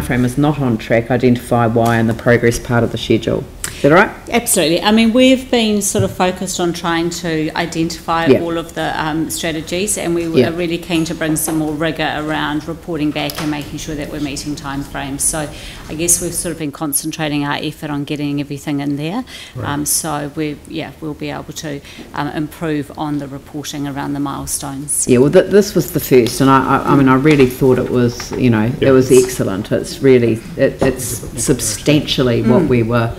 frame is not on track, identify why in the progress part of the schedule. Is that right? Absolutely. I mean, we've been sort of focused on trying to identify all of the strategies, and we were really keen to bring some more rigour around reporting back and making sure that we're meeting timeframes. So I guess we've sort of been concentrating our effort on getting everything in there. Right. So we'll be able to improve on the reporting around the milestones. Yeah, well, this was the first, and I mean, I really thought it was, it was excellent. It's really, it's substantially what we were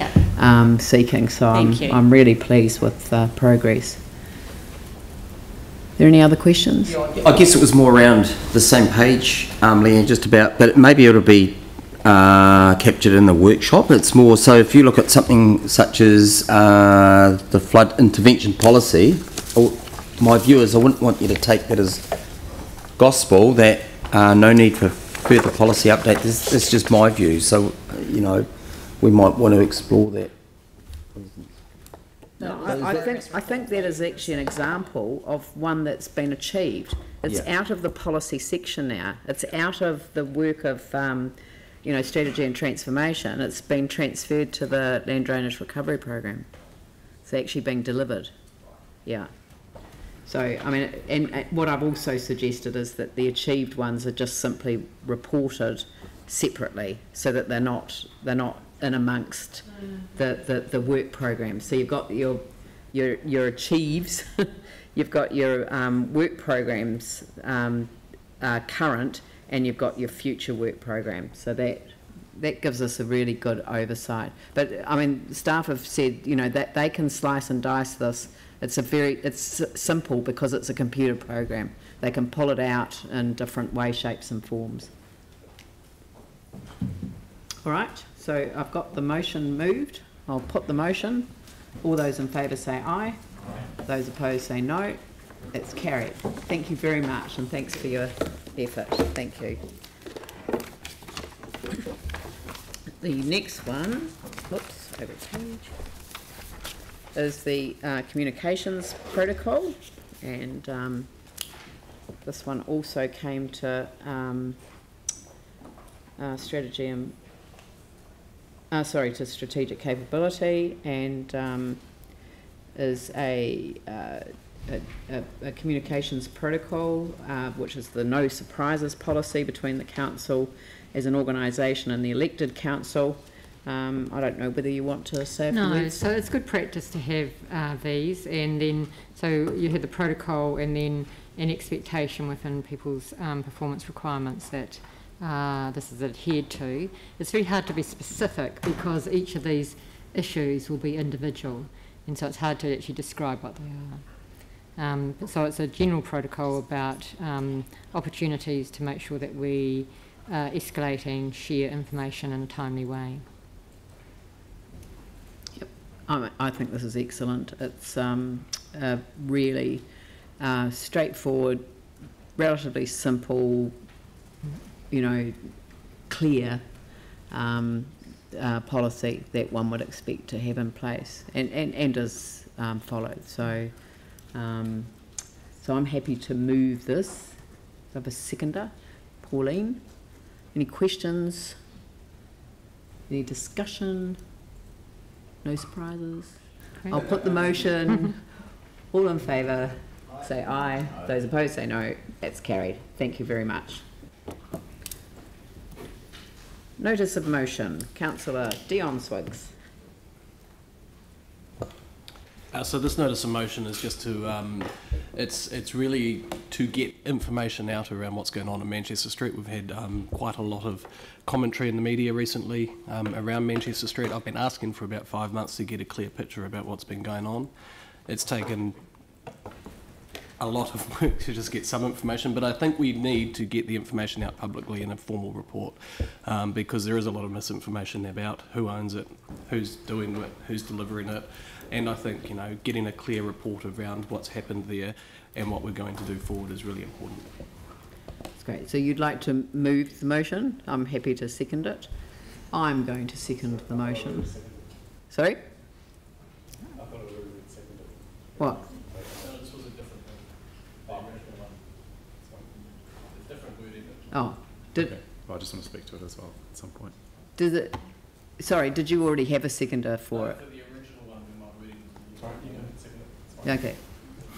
seeking, so I'm really pleased with progress. Are there any other questions? I guess it was more around the same page, Leanne, just about, but maybe it'll be captured in the workshop. It's more so if you look at something such as the flood intervention policy, my view is I wouldn't want you to take that as gospel, that no need for further policy update. That's just my view, so we might want to explore that. No, I think that is actually an example of one that's been achieved. It's out of the policy section now. It's out of the work of strategy and transformation. It's been transferred to the land drainage recovery program. It's actually being delivered. Yeah. So I mean, and what I've also suggested is that the achieved ones are just simply reported separately, so that they're not in amongst the work program. So you've got your achieves, you've got your work programs current, and you've got your future work program. So that gives us a really good oversight. But I mean, staff have said that they can slice and dice this. It's simple because it's a computer program. They can pull it out in different ways, shapes, and forms. All right. So I've got the motion moved. I'll put the motion. All those in favour say aye. Those opposed say no. It's carried. Thank you very much, and thanks for your effort. Thank you. The next one, whoops, over page, is the communications protocol, and this one also came to strategy and to strategic capability, and is a communications protocol, which is the no surprises policy between the council as an organisation and the elected council. I don't know whether you want to say a few words. So it's good practice to have these, and then so you have the protocol and then an expectation within people's performance requirements that this is adhered to. It's very hard to be specific because each of these issues will be individual, and so it's hard to actually describe what they are. So it's a general protocol about opportunities to make sure that we escalate and share information in a timely way. Yep, I think this is excellent. It's a really straightforward, relatively simple, clear policy that one would expect to have in place and is followed. So I'm happy to move this. I have a seconder. Pauline, any questions? Any discussion? No surprises? I'll put the motion. All in favour say aye. Those opposed say no. That's carried. Thank you very much. Notice of motion. Councillor Dion Swiggs. So this notice of motion is just to, it's really to get information out around what's going on in Manchester Street. We've had quite a lot of commentary in the media recently around Manchester Street. I've been asking for about 5 months to get a clear picture about what's been going on. It's taken a lot of work to just get some information, but I think we need to get the information out publicly in a formal report because there is a lot of misinformation about who owns it, who's doing it, who's delivering it. And I think, getting a clear report around what's happened there and what we're going to do forward is really important. That's great. So you'd like to move the motion? I'm happy to second it. I'm going to second the motion. Sorry? I thought it was already seconded. What? No, this was a different one. The original one. It's different wording. Oh, did... Okay. I just want to speak to it as well at some point. Does it? Sorry, did you already have a seconder for it? For the original one, we might read it. Sorry, you can second it. It's fine. Okay.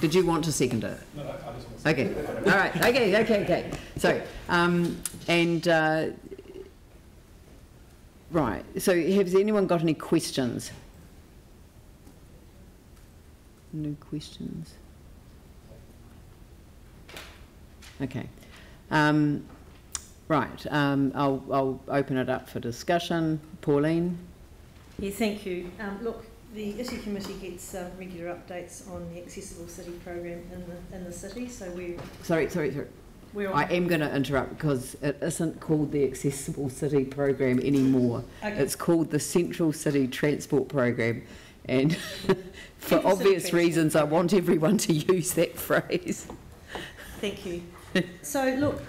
Did you want to second it? No, I just want to Okay. All right. Okay. So, right. So, has anyone got any questions? No questions. Okay. Right. I'll open it up for discussion. Pauline. Yeah, thank you. Look, the Issue Committee gets regular updates on the Accessible City program in the city. So we're Sorry. we're on. I am going to interrupt because it isn't called the Accessible City Program anymore. Okay. It's called the Central City Transport Program, and for Central City obvious Transport reasons, I want everyone to use that phrase. Thank you. So look,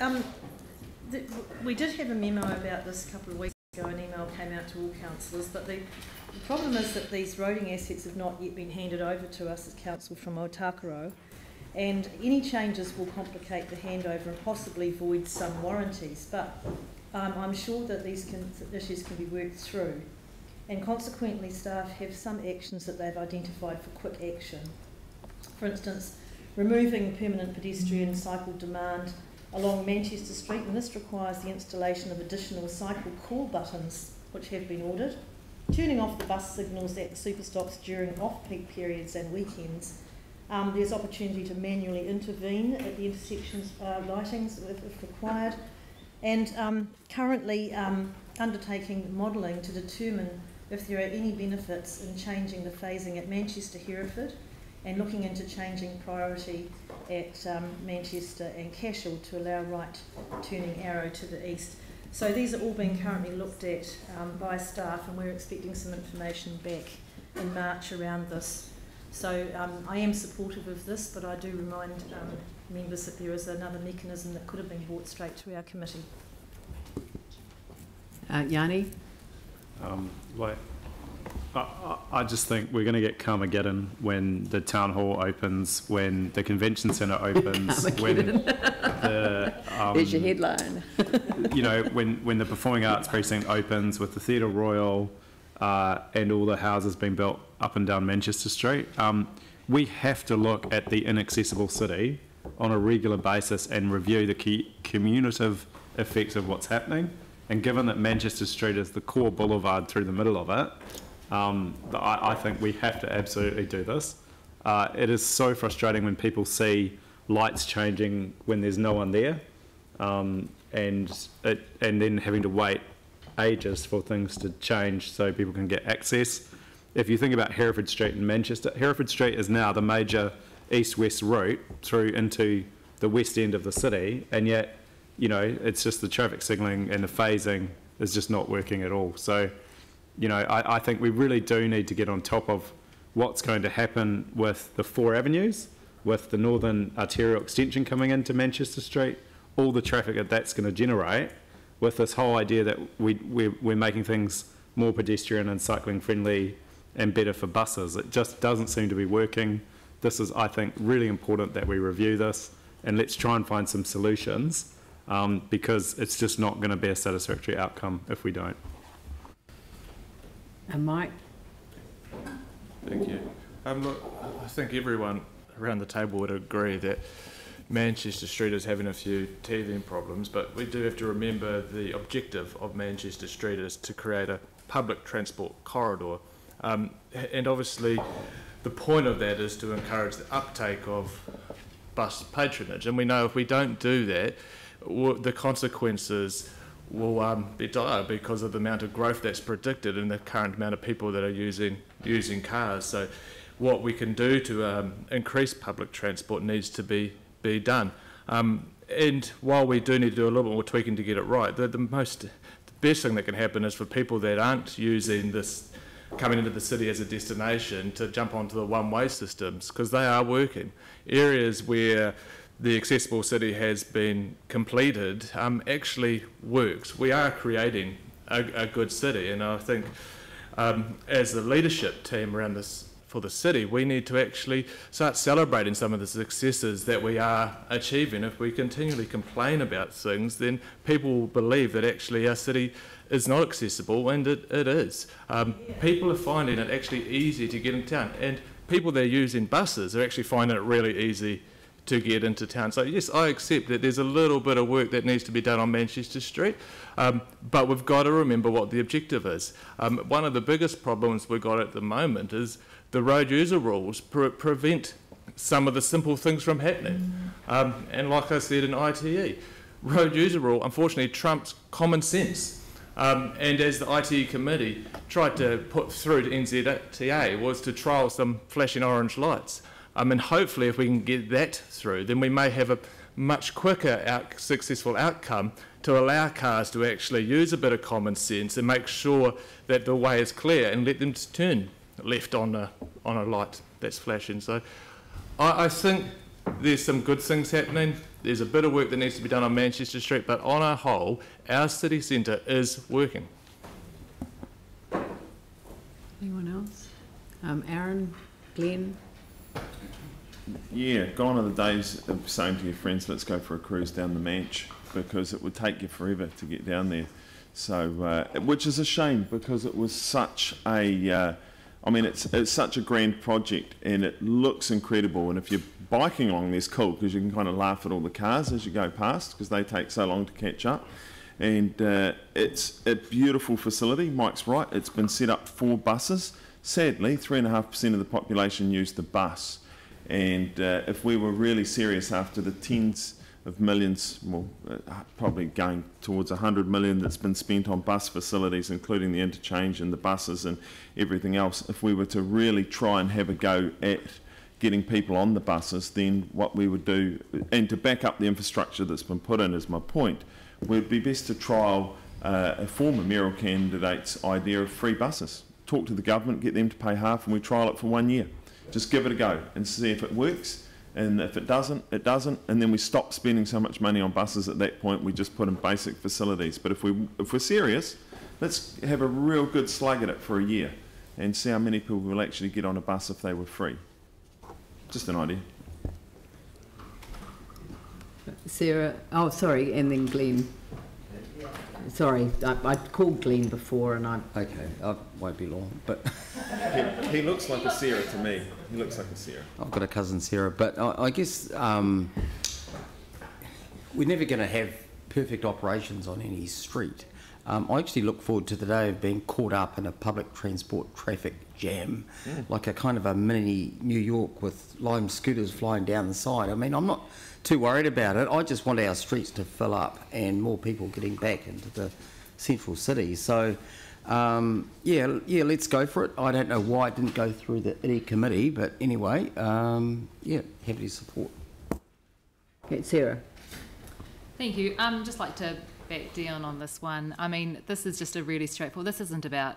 we did have a memo about this a couple of weeks ago. An email came out to all councillors, but the problem is that these roading assets have not yet been handed over to us as council from Otakaro, and any changes will complicate the handover and possibly void some warranties. But I'm sure that these issues can be worked through, and consequently staff have some actions that they've identified for quick action. For instance, removing permanent pedestrian cycle demand along Manchester Street, and this requires the installation of additional cycle call buttons which have been ordered, turning off the bus signals at the super stops during off-peak periods and weekends. There's opportunity to manually intervene at the intersections lightings if required, and currently undertaking modelling to determine if there are any benefits in changing the phasing at Manchester Hereford and looking into changing priority at Manchester and Cashel to allow right turning arrow to the east. So these are all being currently looked at by staff, and we're expecting some information back in March around this. So I am supportive of this, but I do remind members that there is another mechanism that could have been brought straight to our committee. Yanni? I just think we're going to get Carmageddon when the town hall opens, when the convention centre opens, when the There's your headline. you know, when the Performing Arts Precinct opens, with the Theatre Royal and all the houses being built up and down Manchester Street. We have to look at the inaccessible city on a regular basis and review the cumulative effects of what's happening. And given that Manchester Street is the core boulevard through the middle of it, I think we have to absolutely do this. It is so frustrating when people see lights changing when there's no one there, and then having to wait ages for things to change so people can get access. If you think about Hereford Street in Manchester, Hereford Street is now the major east-west route through into the west end of the city, and yet, you know, it's just the traffic signalling and the phasing is just not working at all. So, you know, I think we really do need to get on top of what's going to happen with the 4 avenues, with the northern arterial extension coming into Manchester Street, all the traffic that that's going to generate, with this whole idea that we're making things more pedestrian and cycling friendly and better for buses. It just doesn't seem to be working. This is, I think, really important that we review this and let's try and find some solutions, because it's just not going to be a satisfactory outcome if we don't. And Mike? Thank you. Look, I think everyone around the table would agree that Manchester Street is having a few teething problems, but we do have to remember the objective of Manchester Street is to create a public transport corridor. And obviously the point of that is to encourage the uptake of bus patronage. And we know if we don't do that, the consequences will be dire because of the amount of growth that's predicted and the current amount of people that are using cars. So what we can do to increase public transport needs to be done. And while we do need to do a little bit more tweaking to get it right, the best thing that can happen is for people that aren't using this, coming into the city as a destination, to jump onto the one-way systems, because they are working. Areas where the accessible city has been completed actually works. We are creating a good city, and I think as the leadership team around this for the city, we need to actually start celebrating some of the successes that we are achieving. If we continually complain about things, then people will believe that actually our city is not accessible, and it is. People are finding it actually easy to get in town, and people that are using buses are actually finding it really easy to get into town. So yes, I accept that there's a little bit of work that needs to be done on Manchester Street, but we've got to remember what the objective is. One of the biggest problems we've got at the moment is the road user rules prevent some of the simple things from happening. And like I said in ITE, road user rule unfortunately trumps common sense. And as the ITE committee tried to put through to NZTA was to trial some flashing orange lights. And hopefully if we can get that through, then we may have a much quicker successful outcome to allow cars to actually use a bit of common sense and make sure that the way is clear and let them turn left on a light that's flashing. So I think there's some good things happening. There's a bit of work that needs to be done on Manchester Street, but on a whole, our city centre is working. Anyone else? Aaron, Glenn? Yeah, gone are the days of saying to your friends, let's go for a cruise down the Manch, because it would take you forever to get down there. So, which is a shame, because it was such a, I mean, it's such a grand project, and it looks incredible. And if you're biking along there, it's cool, because you can kind of laugh at all the cars as you go past, because they take so long to catch up. And it's a beautiful facility. Mike's right, it's been set up for buses. Sadly, 3.5% of the population use the bus. And if we were really serious after the tens of millions, well, probably going towards 100 million that's been spent on bus facilities, including the interchange and the buses and everything else, if we were to really try and have a go at getting people on the buses, then what we would do, and to back up the infrastructure that's been put in is my point, would be best to trial a former mayoral candidate's idea of free buses. Talk to the government, get them to pay half, and we trial it for 1 year. Just give it a go and see if it works, and if it doesn't, it doesn't, and then we stop spending so much money on buses at that point. We just put in basic facilities. But if we're serious, let's have a real good slug at it for a year and see how many people will actually get on a bus if they were free. Just an idea. Sarah, oh sorry, and then Glenn. Sorry, I called Glenn before and I... Okay, I won't be long, but... he looks like a Sarah to me. He looks like a Sarah. I've got a cousin Sarah, but I guess we're never going to have perfect operations on any street. I actually look forward to the day of being caught up in a public transport traffic jam, like a kind of a mini New York with lime scooters flying down the side. I mean, I'm not too worried about it. I just want our streets to fill up and more people getting back into the central city. So, yeah, let's go for it. I don't know why it didn't go through the ITE committee, but anyway, yeah, happy to support. Okay, Sarah. Thank you. Just like to back Dion on this one. I mean, this is just a really straightforward. This isn't about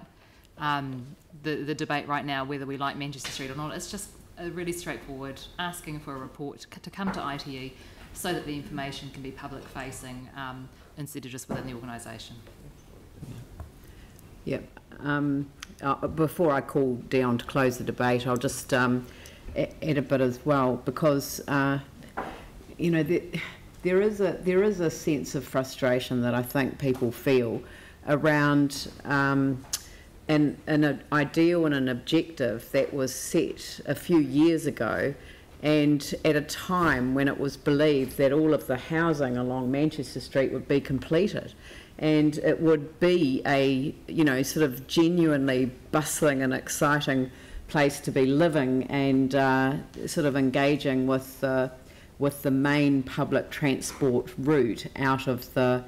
the debate right now whether we like Manchester Street or not. It's just a really straightforward asking for a report to come to ITE so that the information can be public facing instead of just within the organisation. Yep. Before I call down to close the debate, I'll just add a bit as well, because you know, there is a sense of frustration that I think people feel around an ideal and an objective that was set a few years ago, and at a time when it was believed that all of the housing along Manchester Street would be completed, and it would be a, you know, sort of genuinely bustling and exciting place to be living and sort of engaging with the main public transport route out of the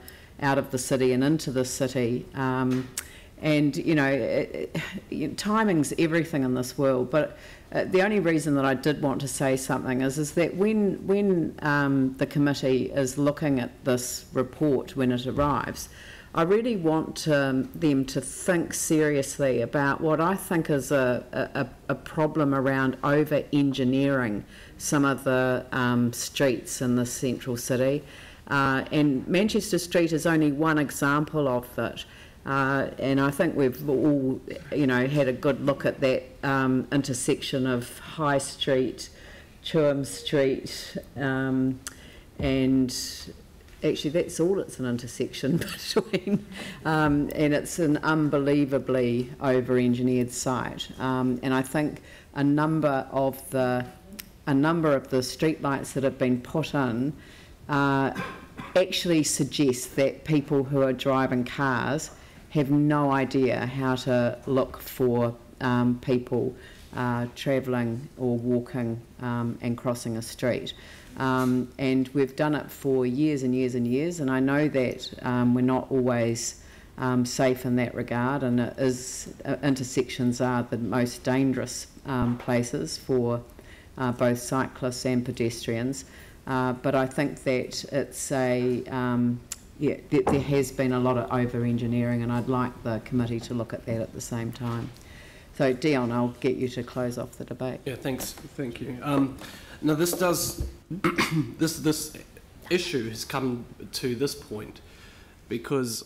city and into the city. And you know, timing's everything in this world. But the only reason that I did want to say something is that when the committee is looking at this report when it arrives, I really want them to think seriously about what I think is a problem around over-engineering some of the streets in the central city. And Manchester Street is only one example of that. And I think we've all, you know, had a good look at that intersection of High Street, Chewham Street, and actually that's all it's an intersection between, and it's an unbelievably over-engineered site. And I think a number of the street lights that have been put in actually suggest that people who are driving cars have no idea how to look for people travelling or walking and crossing a street. And we've done it for years and years and years, and I know that we're not always safe in that regard, and it is, intersections are the most dangerous places for both cyclists and pedestrians. But I think that it's a, there has been a lot of over-engineering, and I'd like the committee to look at that at the same time. So, Dion, I'll get you to close off the debate. Yeah, thanks. Thank you. Now, this does, this issue has come to this point because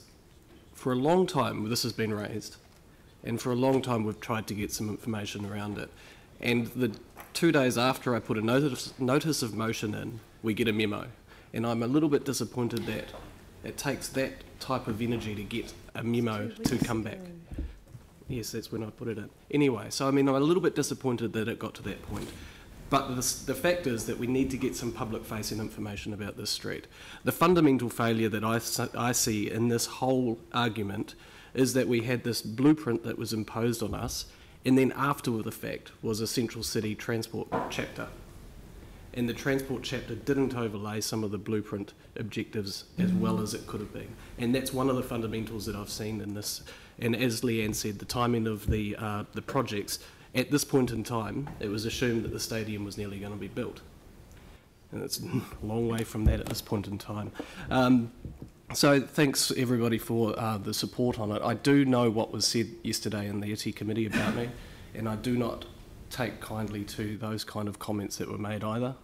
for a long time this has been raised, and for a long time we've tried to get some information around it. And the 2 days after I put a notice of motion in, we get a memo. And I'm a little bit disappointed that it takes that type of energy to get a memo to come back. Yes, that's when I put it in. Anyway, so I mean, I'm a little bit disappointed that it got to that point. But the fact is that we need to get some public-facing information about this street. The fundamental failure that I see in this whole argument is that we had this blueprint that was imposed on us, and then after the fact was a central city transport chapter. And the transport chapter didn't overlay some of the blueprint objectives as well as it could have been. And that's one of the fundamentals that I've seen in this. And as Leanne said, the timing of the projects, at this point in time, it was assumed that the stadium was nearly going to be built. And it's a long way from that at this point in time. So thanks everybody for the support on it. I do know what was said yesterday in the ITI committee about me, and I do not take kindly to those kind of comments that were made either.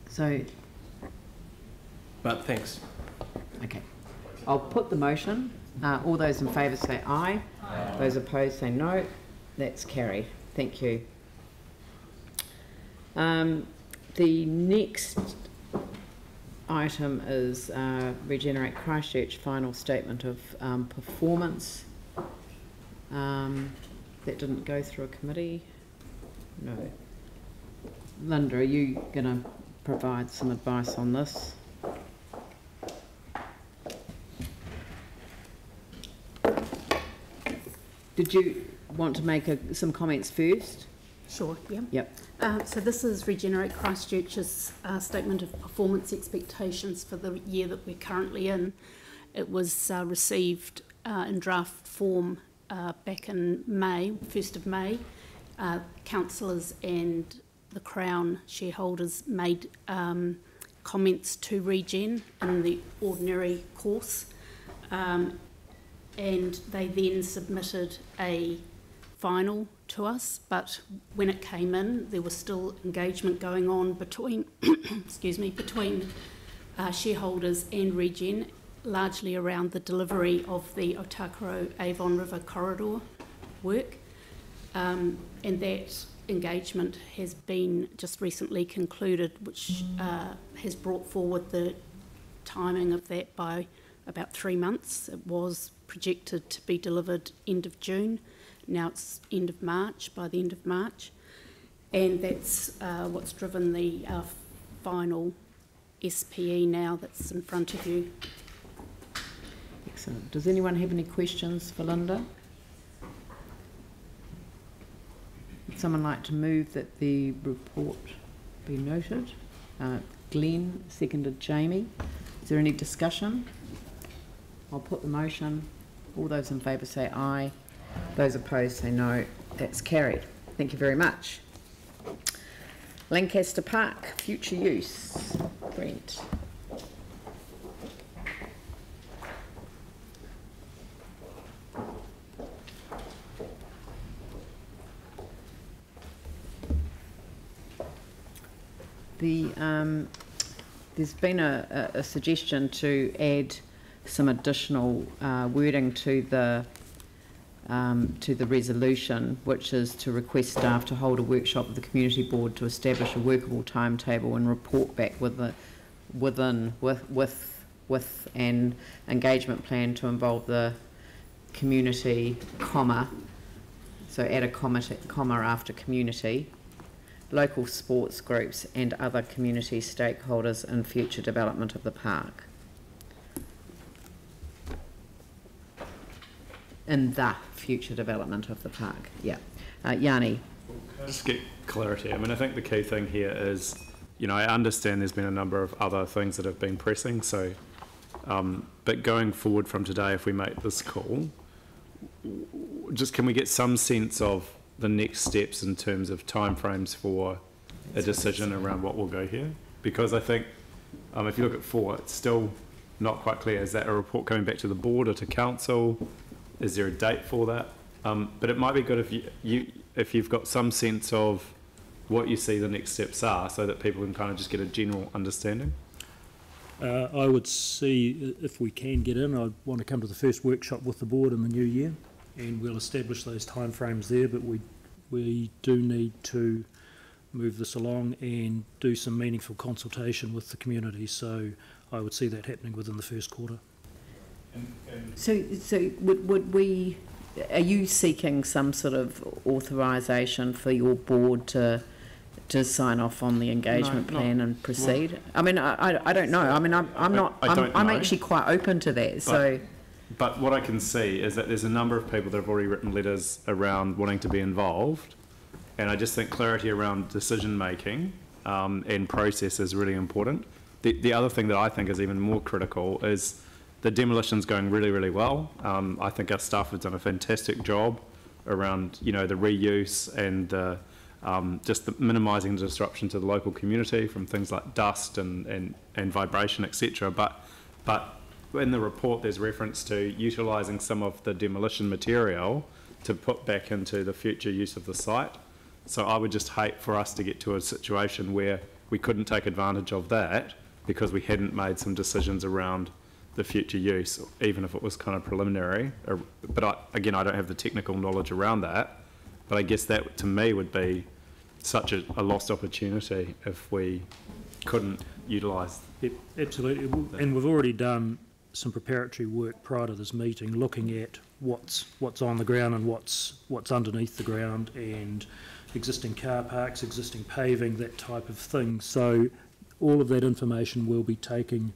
So, but thanks. Okay, I'll put the motion. All those in favour say aye. Aye. Those opposed say no. That's carried. Thank you. The next item is Regenerate Christchurch final statement of performance. That didn't go through a committee. No. Linda, are you going to provide some advice on this? Did you want to make some comments first? Sure, yeah. Yep. So this is Regenerate Christchurch's statement of performance expectations for the year that we're currently in. It was received in draft form back in May, 1st of May. Councillors and the Crown shareholders made comments to Regen in the ordinary course, and they then submitted a final to us, but when it came in there was still engagement going on between between shareholders and Regen, largely around the delivery of the Otakaro Avon River corridor work, and that engagement has been just recently concluded, which has brought forward the timing of that by about 3 months. It was projected to be delivered end of June. Now it's end of March, by the end of March. And that's what's driven the final SPE now that's in front of you. Excellent. Does anyone have any questions for Linda? Would someone like to move that the report be noted? Glenn, seconded Jamie. Is there any discussion? I'll put the motion. All those in favour say aye. Those opposed say no. That's carried. Thank you very much. Lancaster Park, future use. Brent. there's been a suggestion to add some additional wording to the resolution, which is to request staff to hold a workshop with the community board to establish a workable timetable and report back with an engagement plan to involve the community, so add a comma after community, local sports groups and other community stakeholders in future development of the park. In the future development of the park, yeah. Yanni. Just get clarity. I mean, I think the key thing here is, I understand there's been a number of other things that have been pressing, so, but going forward from today, if we make this call, just can we get some sense of the next steps in terms of timeframes for a decision around what will go here? Because I think, if you look at 4, it's still not quite clear. Is that a report coming back to the board or to council? Is there a date for that? But it might be good if you've got some sense of what you see the next steps are, so that people can kind of just get a general understanding. I would see if we can get in. I'd want to come to the first workshop with the board in the new year, and we'll establish those timeframes there. But we do need to move this along and do some meaningful consultation with the community. So I would see that happening within the first quarter. So would we? Are you seeking some sort of authorisation for your board to sign off on the engagement plan and proceed? Well, I mean, I don't know. I mean, I'm actually quite open to that. But what I can see is that there's a number of people that have already written letters around wanting to be involved, and I just think clarity around decision making and process is really important. The other thing that I think is even more critical is the demolition's going really, really well. I think our staff have done a fantastic job around, the reuse and just the minimising the disruption to the local community from things like dust and vibration, etc. But in the report, there's reference to utilising some of the demolition material to put back into the future use of the site. So I would just hate for us to get to a situation where we couldn't take advantage of that because we hadn't made some decisions around the future use, even if it was kind of preliminary. But again, I don't have the technical knowledge around that. But I guess that, to me, would be such a lost opportunity if we couldn't utilise. Absolutely, and we've already done some preparatory work prior to this meeting, looking at what's on the ground and what's underneath the ground, and existing car parks, existing paving, that type of thing. So all of that information we'll be taking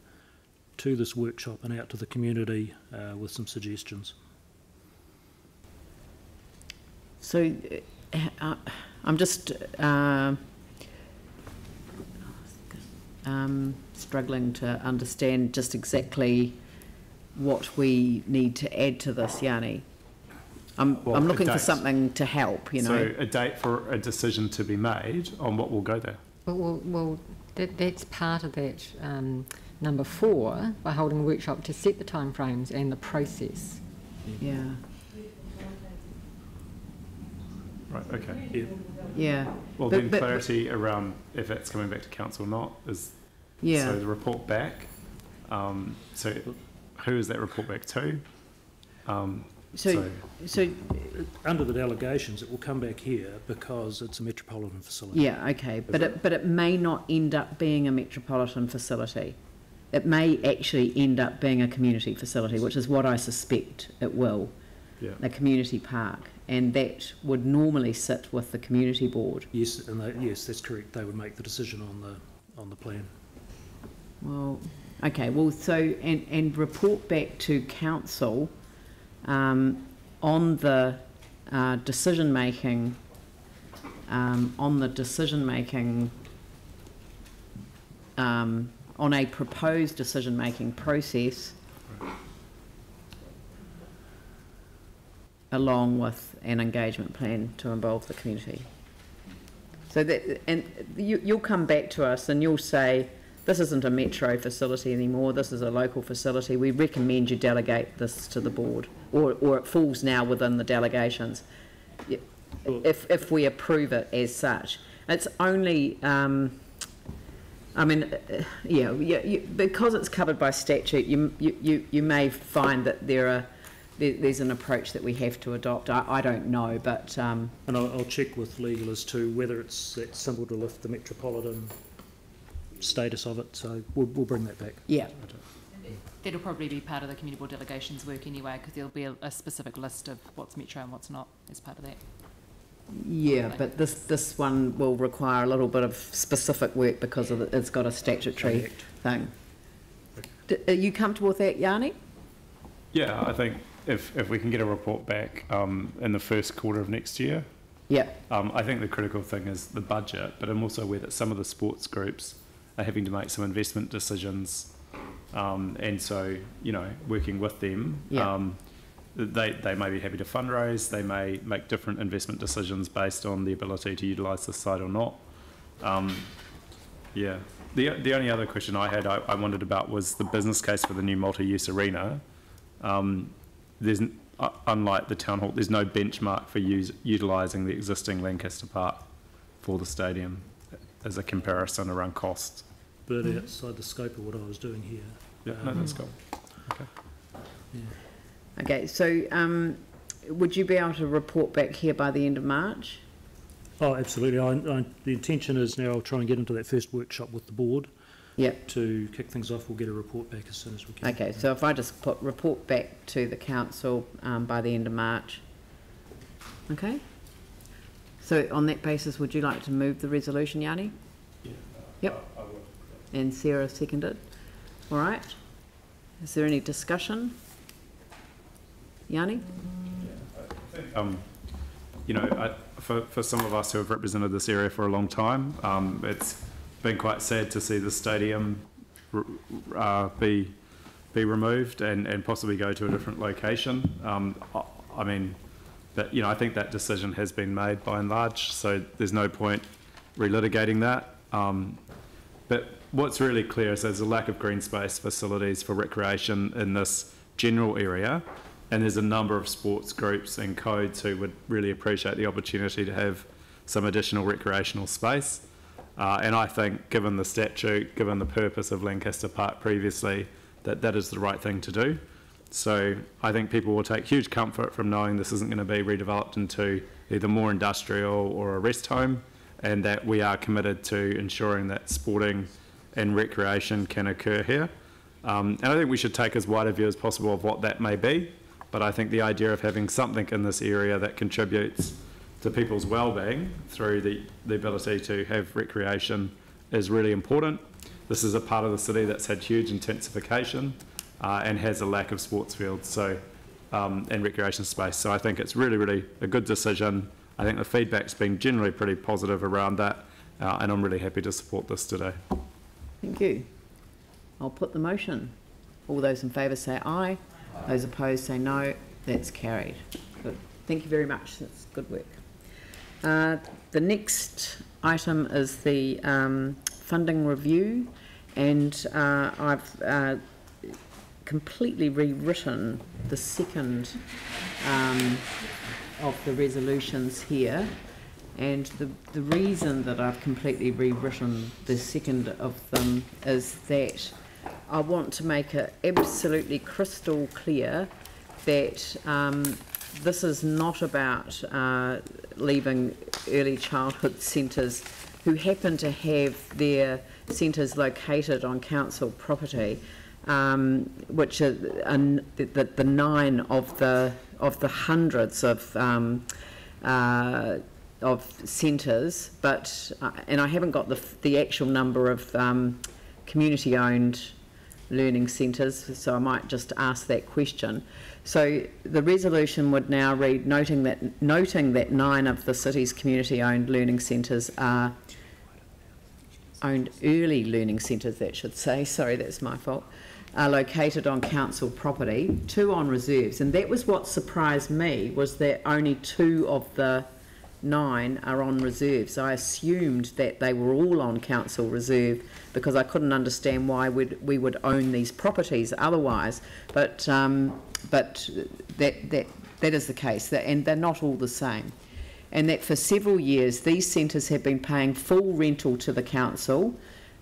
to this workshop and out to the community with some suggestions. So I'm just struggling to understand just exactly what we need to add to this, Yanni. I'm looking for something to help, So a date for a decision to be made on what will go there. Well, that's part of that. Number 4, by holding a workshop to set the timeframes and the process. Yeah. Right, okay. Yeah. Well, then clarity around if it's coming back to council or not is... Yeah. So the report back, so who is that report back to? So under the delegations, it will come back here because it's a metropolitan facility. Yeah, okay, but it may not end up being a metropolitan facility. It may actually end up being a community facility, which is what I suspect it will. Yeah. A community park, and that would normally sit with the community board. Yes, and yes, that's correct. They would make the decision on the plan. Well, okay. Well, so and report back to council on the decision making. On a proposed decision making process, along with an engagement plan to involve the community. So that, and you'll come back to us and you'll say, this isn't a metro facility anymore, this is a local facility, we recommend you delegate this to the board, or it falls now within the delegations, if we approve it as such. It's only, I mean, because it's covered by statute, you may find that there's an approach that we have to adopt. I don't know, but... And I'll check with legal as to whether it's that simple to lift the metropolitan status of it, so we'll bring that back. Yeah. That'll probably be part of the community board delegation's work anyway, because there'll be a specific list of what's metro and what's not as part of that. Yeah, but this one will require a little bit of specific work because it's got a statutory thing. Are you comfortable with that, Yanni? Yeah, I think if we can get a report back in the first quarter of next year. Yeah. I think the critical thing is the budget, but I'm also aware that some of the sports groups are having to make some investment decisions, and so, you know, working with them, they may be happy to fundraise, they may make different investment decisions based on the ability to utilise the site or not. Yeah. The only other question I had, I wondered about, was the business case for the new multi-use arena. There's, unlike the town hall, there's no benchmark for utilising the existing Lancaster Park for the stadium as a comparison around costs. But outside the scope of what I was doing here. Yeah, no, that's cool. Okay. Yeah. Okay, so would you be able to report back here by the end of March? Oh, absolutely. The intention is now I'll try and get into that first workshop with the board. Yep. To kick things off, we'll get a report back as soon as we can. Okay, so if I just put report back to the council by the end of March. Okay. So on that basis, would you like to move the resolution, Yanni? Yeah. Yep. I will. And Sarah seconded. All right. Is there any discussion? Yanni? Yeah, I think, you know, for some of us who have represented this area for a long time, it's been quite sad to see the stadium be removed and possibly go to a different location. I mean, but, you know, I think that decision has been made by and large, so there's no point relitigating that. But what's really clear is there's a lack of green space facilities for recreation in this general area, and there's a number of sports groups and codes who would really appreciate the opportunity to have some additional recreational space. And I think, given the statute, given the purpose of Lancaster Park previously, that is the right thing to do. So I think people will take huge comfort from knowing this isn't going to be redeveloped into either more industrial or a rest home, and that we are committed to ensuring that sporting and recreation can occur here. And I think we should take as wide a view as possible of what that may be, but I think the idea of having something in this area that contributes to people's well-being through the ability to have recreation is really important. This is a part of the city that's had huge intensification and has a lack of sports fields and recreation space. So I think it's really, really a good decision. I think the feedback's been generally pretty positive around that, and I'm really happy to support this today. Thank you. I'll put the motion. All those in favour say aye. Those opposed say no. That's carried. Good. Thank you very much. That's good work. The next item is the funding review, and I've completely rewritten the second of the resolutions here, and the reason that I've completely rewritten the second of them is that I want to make it absolutely crystal clear that this is not about leaving early childhood centres who happen to have their centres located on council property, which are the 9 of the hundreds of centres, but and I haven't got the actual number of community-owned learning centres, so I might just ask that question. So the resolution would now read, noting that 9 of the city's community-owned learning centres are owned early learning centres, that should say, sorry, that's my fault, are located on council property, 2 on reserves. And that was what surprised me, was that only 2 of the 9 are on reserves. I assumed that they were all on council reserve because I couldn't understand why we would own these properties otherwise. But that is the case, and they're not all the same. And that for several years these centres have been paying full rental to the council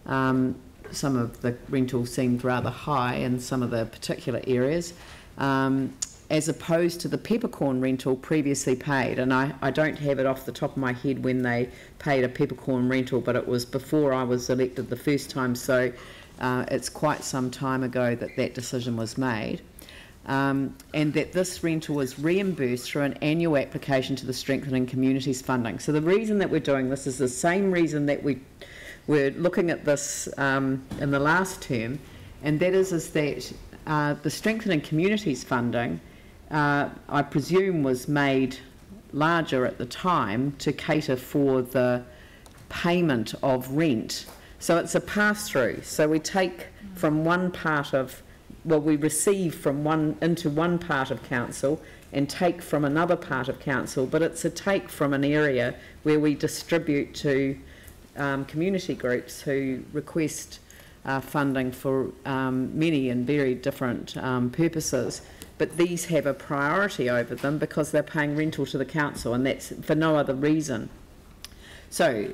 Some of the rentals seemed rather high in some of the particular areas, as opposed to the peppercorn rental previously paid. And I don't have it off the top of my head when they paid a peppercorn rental, but it was before I was elected the first time, so it's quite some time ago that that decision was made. And that this rental was reimbursed through an annual application to the Strengthening Communities funding. So the reason that we're doing this is the same reason that we're looking at this in the last term, and that is that the Strengthening Communities funding, I presume, was made larger at the time to cater for the payment of rent. So it's a pass-through. So we take from one part of, well, we receive from into one part of council and take from another part of council, but it's a take from an area where we distribute to community groups who request funding for many and very different purposes, but these have a priority over them because they're paying rental to the council, and that's for no other reason. So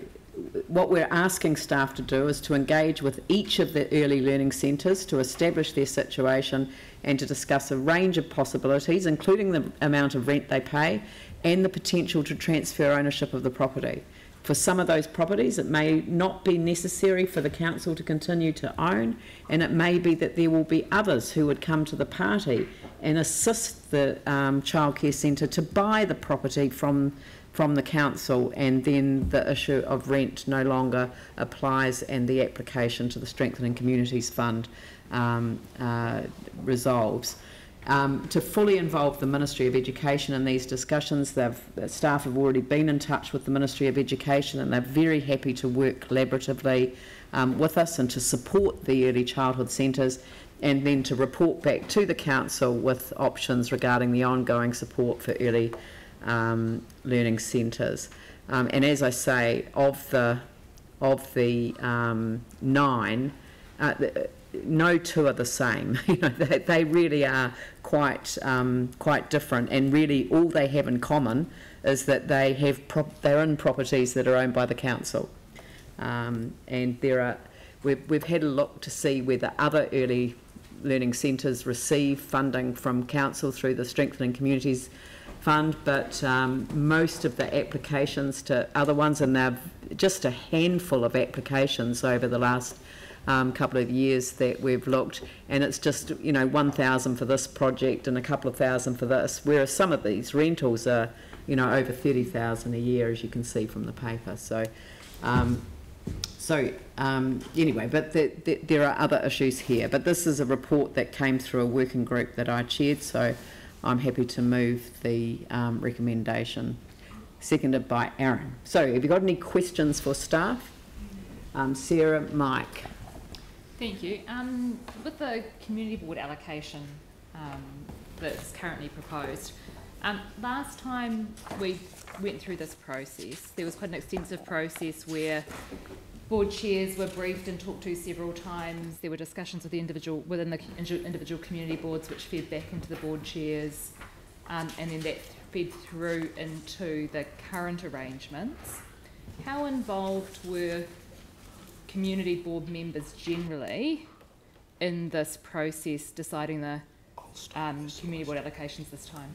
what we're asking staff to do is to engage with each of the early learning centres to establish their situation and to discuss a range of possibilities, including the amount of rent they pay and the potential to transfer ownership of the property. For some of those properties, it may not be necessary for the council to continue to own, and it may be that there will be others who would come to the party and assist the childcare centre to buy the property from the council, and then the issue of rent no longer applies and the application to the Strengthening Communities Fund resolves. To fully involve the Ministry of Education in these discussions, staff have already been in touch with the Ministry of Education, and they're very happy to work collaboratively with us and to support the early childhood centres, and then to report back to the council with options regarding the ongoing support for early learning centres. And as I say, of the 9, no two are the same. You know, they really are quite different, and really all they have in common is that they're in properties that are owned by the council, and we've had a look to see whether other early learning centres receive funding from council through the Strengthening Communities Fund, but most of the applications to other ones, and they're just a handful of applications over the last couple of years that we've looked, and it's just, you know, 1,000 for this project and a couple of thousand for this, whereas some of these rentals are, you know, over 30,000 a year, as you can see from the paper. So anyway, but there are other issues here, but this is a report that came through a working group that I chaired, so I'm happy to move the recommendation. Seconded by Aaron. So have you got any questions for staff? Sarah, Mike. Thank you. With the community board allocation that's currently proposed, last time we went through this process, there was quite an extensive process where board chairs were briefed and talked to several times. There were discussions with within the individual community boards, which fed back into the board chairs, and then that fed through into the current arrangements. How involved were community board members generally in this process deciding the community board allocations this time?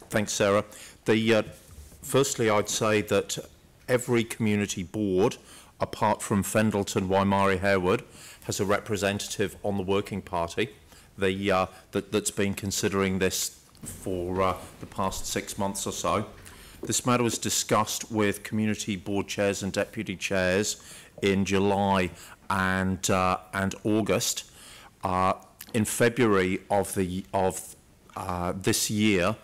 Thanks, Sarah. Firstly, I'd say that every community board, apart from Fendleton, Waimari, Howard, has a representative on the working party that's been considering this for the past 6 months or so. This matter was discussed with community board chairs and deputy chairs in July and August. In February of this year,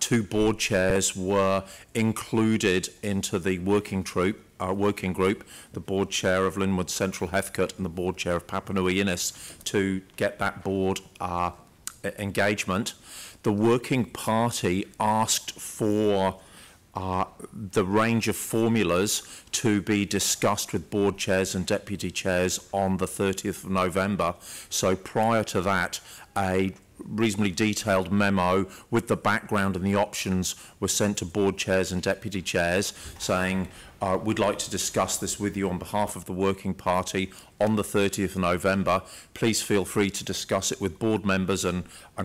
2 board chairs were included into the working group, the board chair of Linwood Central Heathcote and the board chair of Papanui Innes, to get that board engagement. The working party asked for the range of formulas to be discussed with board chairs and deputy chairs on the 30th of November. So prior to that, a reasonably detailed memo with the background and the options were sent to board chairs and deputy chairs saying we'd like to discuss this with you on behalf of the working party on the 30th of November. Please feel free to discuss it with board members and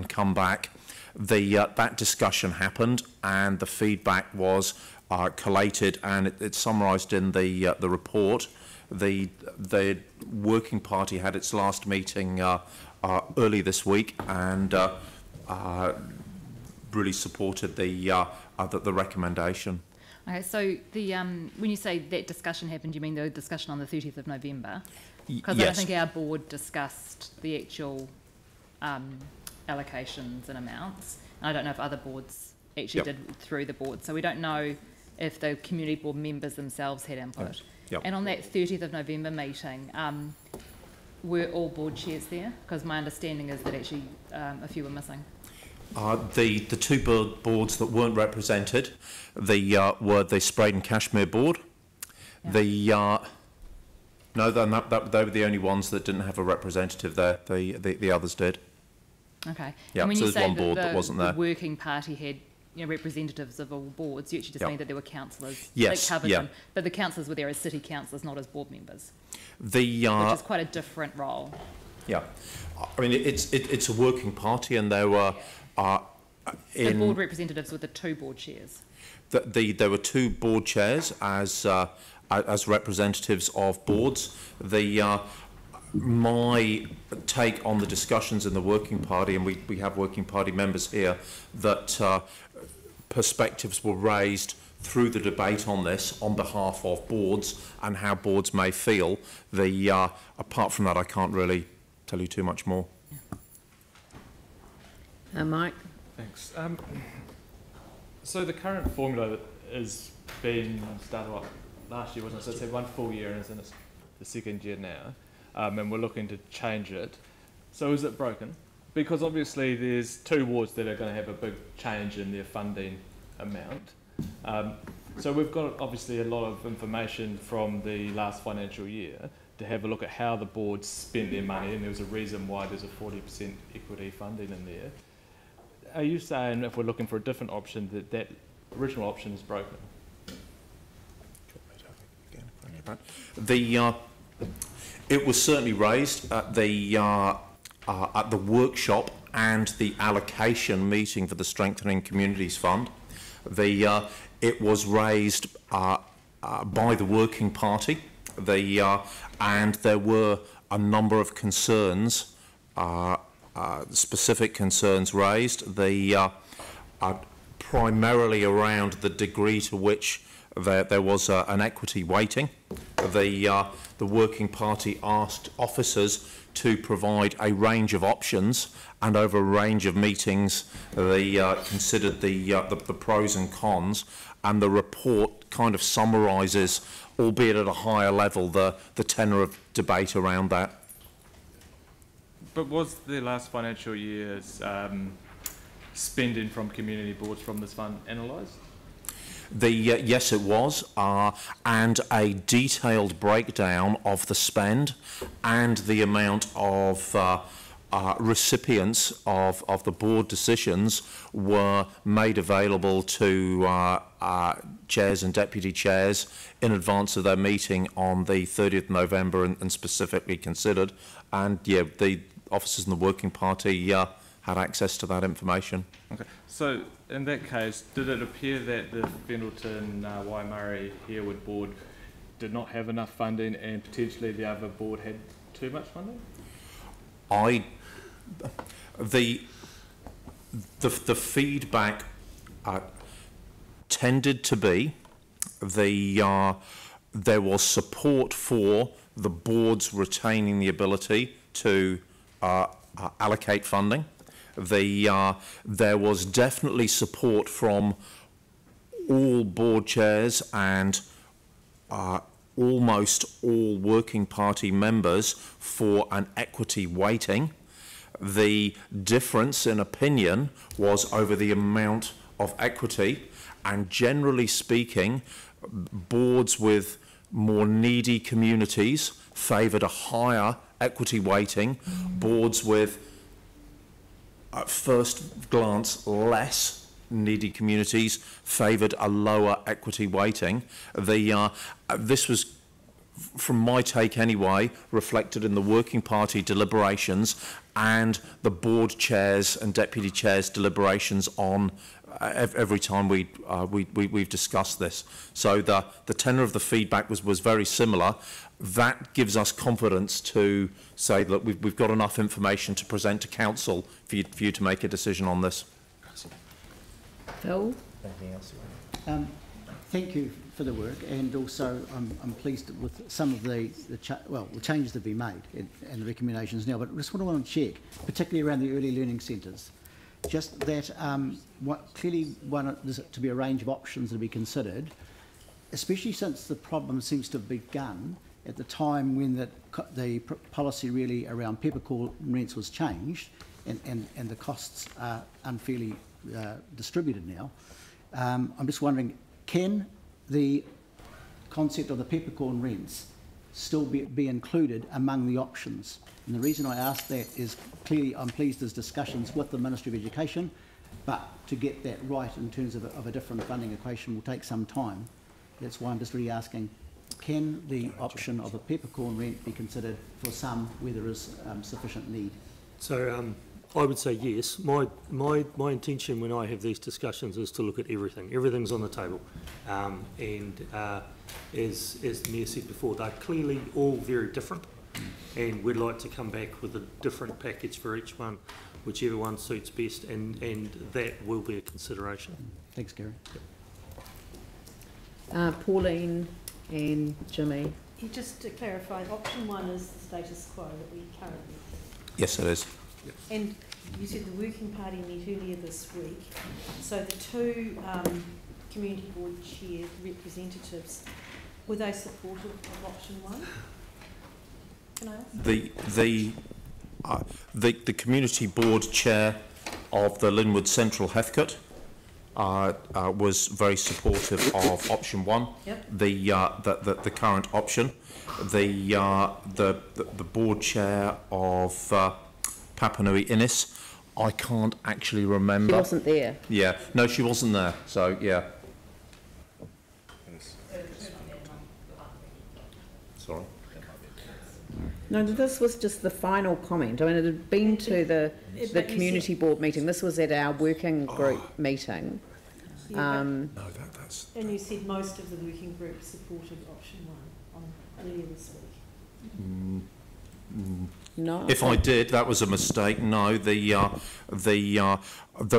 come back. That discussion happened and the feedback was collated and it's summarised in the report. The working party had its last meeting early this week and really supported the recommendation. Okay, so when you say that discussion happened, you mean the discussion on the 30th of November? Because yes. I think our board discussed the actual allocations and amounts. And I don't know if other boards actually did through the board, so we don't know if the community board members themselves had input. Yep. And on that 30th of November meeting, were all board chairs there? Because my understanding is that actually a few were missing. The two boards that weren't represented, were the Spraden Cashmere board. Yeah. No, they were the only ones that didn't have a representative there. The others did. Okay. Yeah. And when So you there's say one board that wasn't there. The working party had representatives of all boards, you actually just mean that there were councillors yes, that covered them, but the councillors were there as city councillors, not as board members. Which is quite a different role. Yeah, I mean it's a working party, and there were the board representatives were the two board chairs. There were two board chairs as representatives of boards. My take on the discussions in the working party, and we have working party members here, that perspectives were raised through the debate on this on behalf of boards and how boards may feel. Apart from that, I can't really tell you too much more. Mike? Thanks. So the current formula is been started last year, wasn't it? So it's had 1 full year and it's in the second year now. And we're looking to change it. So is it broken? Because obviously there's two wards that are going to have a big change in their funding amount. So we've got obviously a lot of information from the last financial year to have a look at how the boards spent their money, and there was a reason why there's a 40% equity funding in there. Are you saying if we're looking for a different option that original option is broken? It was certainly raised at the workshop and the allocation meeting for the Strengthening Communities Fund. It was raised by the working party, and there were a number of concerns, specific concerns raised. Primarily around the degree to which there was an equity weighting. The working party asked officers to provide a range of options, and over a range of meetings they considered the pros and cons, and the report kind of summarises, albeit at a higher level, the tenor of debate around that. But was the last financial year's spending from community boards from this fund analysed? Yes, it was, and a detailed breakdown of the spend and the amount of recipients of the board decisions were made available to chairs and deputy chairs in advance of their meeting on the 30th of November and specifically considered. And yeah, the officers in the working party had access to that information. Okay, so in that case, did it appear that the Fendleton Waimari Harewood board did not have enough funding and potentially the other board had too much funding? The feedback tended to be there was support for the boards retaining the ability to allocate funding. There was definitely support from all board chairs and almost all working party members for an equity weighting. The difference in opinion was over the amount of equity, and generally speaking, boards with more needy communities favoured a higher equity weighting. Boards with at first glance, less needy communities favoured a lower equity weighting. This was, from my take anyway, reflected in the working party deliberations and the board chairs and deputy chairs deliberations on every time we've discussed this. So the tenor of the feedback was very similar. That gives us confidence to say that we've got enough information to present to council for you to make a decision on this. Phil? Anything else? Thank you for the work, and also I'm pleased with some of the changes that have been made and the recommendations now. But just what I want to check, particularly around the early learning centres, just that clearly there's to be a range of options to be considered, especially since the problem seems to have begun at the time when the policy really around peppercorn rents was changed, and the costs are unfairly distributed now. I'm just wondering, can the concept of the peppercorn rents still be included among the options? And the reason I ask that is clearly I'm pleased there's discussions with the Ministry of Education, but to get that right in terms of a different funding equation will take some time. That's why I'm just really asking, can the option of a peppercorn rent be considered for some where there is sufficient need? So I would say yes. My intention when I have these discussions is to look at everything. Everything's on the table, and as the Mayor said before, they're clearly all very different, and we'd like to come back with a different package for each one, whichever one suits best, and that will be a consideration. Thanks, Gary. Pauline and Jimmy. Just to clarify, option 1 is the status quo that we currently have. Yes, it is. And you said the working party met earlier this week. So the two community board chair representatives, were they supportive of option 1? Can I ask? The community board chair of the Linwood Central Heathcote was very supportive of option 1. Yep. The current option. The board chair of Papanui Innis, I can't actually remember. She wasn't there. Yeah, no, she wasn't there. So yeah. Sorry. No, this was just the final comment. I mean, it had been to the community board meeting. This was at our working group meeting. No, that's. And you said most of the working group supported option 1 earlier this week. No. If I did, that was a mistake. No, the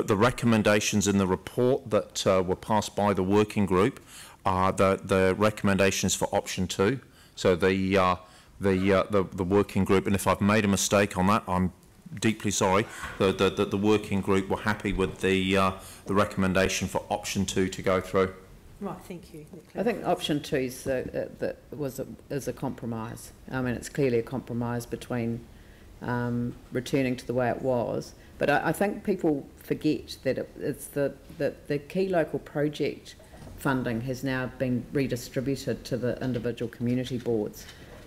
recommendations in the report that were passed by the working group are the recommendations for option 2. So the working group, and if I've made a mistake on that, I'm deeply sorry. The working group were happy with the recommendation for option 2 to go through. Right, thank you. I think option 2 is a compromise. I mean, it's clearly a compromise between returning to the way it was. But I think people forget that it's the key local project funding has now been redistributed to the individual community boards.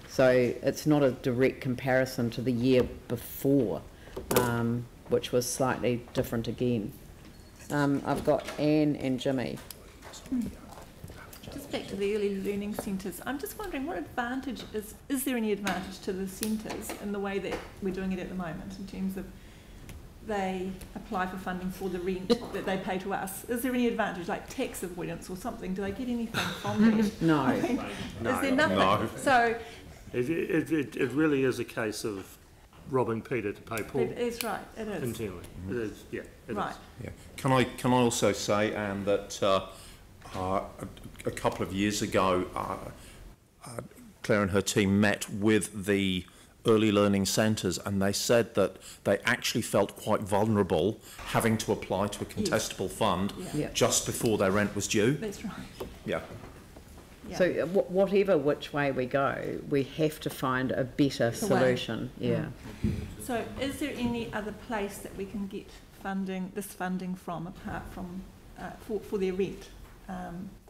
So it's not a direct comparison to the year before, which was slightly different again. I've got Anne and Jimmy. Just back to the early learning centres, I'm just wondering what advantage is there any advantage to the centres in the way that we're doing it at the moment in terms of they apply for funding for the rent that they pay to us? Is there any advantage, like tax avoidance or something? Do they get anything from that? No. I mean, is there nothing? No. So it really is a case of robbing Peter to pay Paul. It's right, it is. Internally. It is, yeah. It right. Is. Yeah. Can I also say, Anne, that a couple of years ago, Claire and her team met with the early learning centres, and they said that they actually felt quite vulnerable having to apply to a contestable fund just before their rent was due. That's right. Yeah. Yeah. So whatever which way we go, we have to find a better solution. Yeah. So is there any other place that we can get this funding from, apart from for their rent?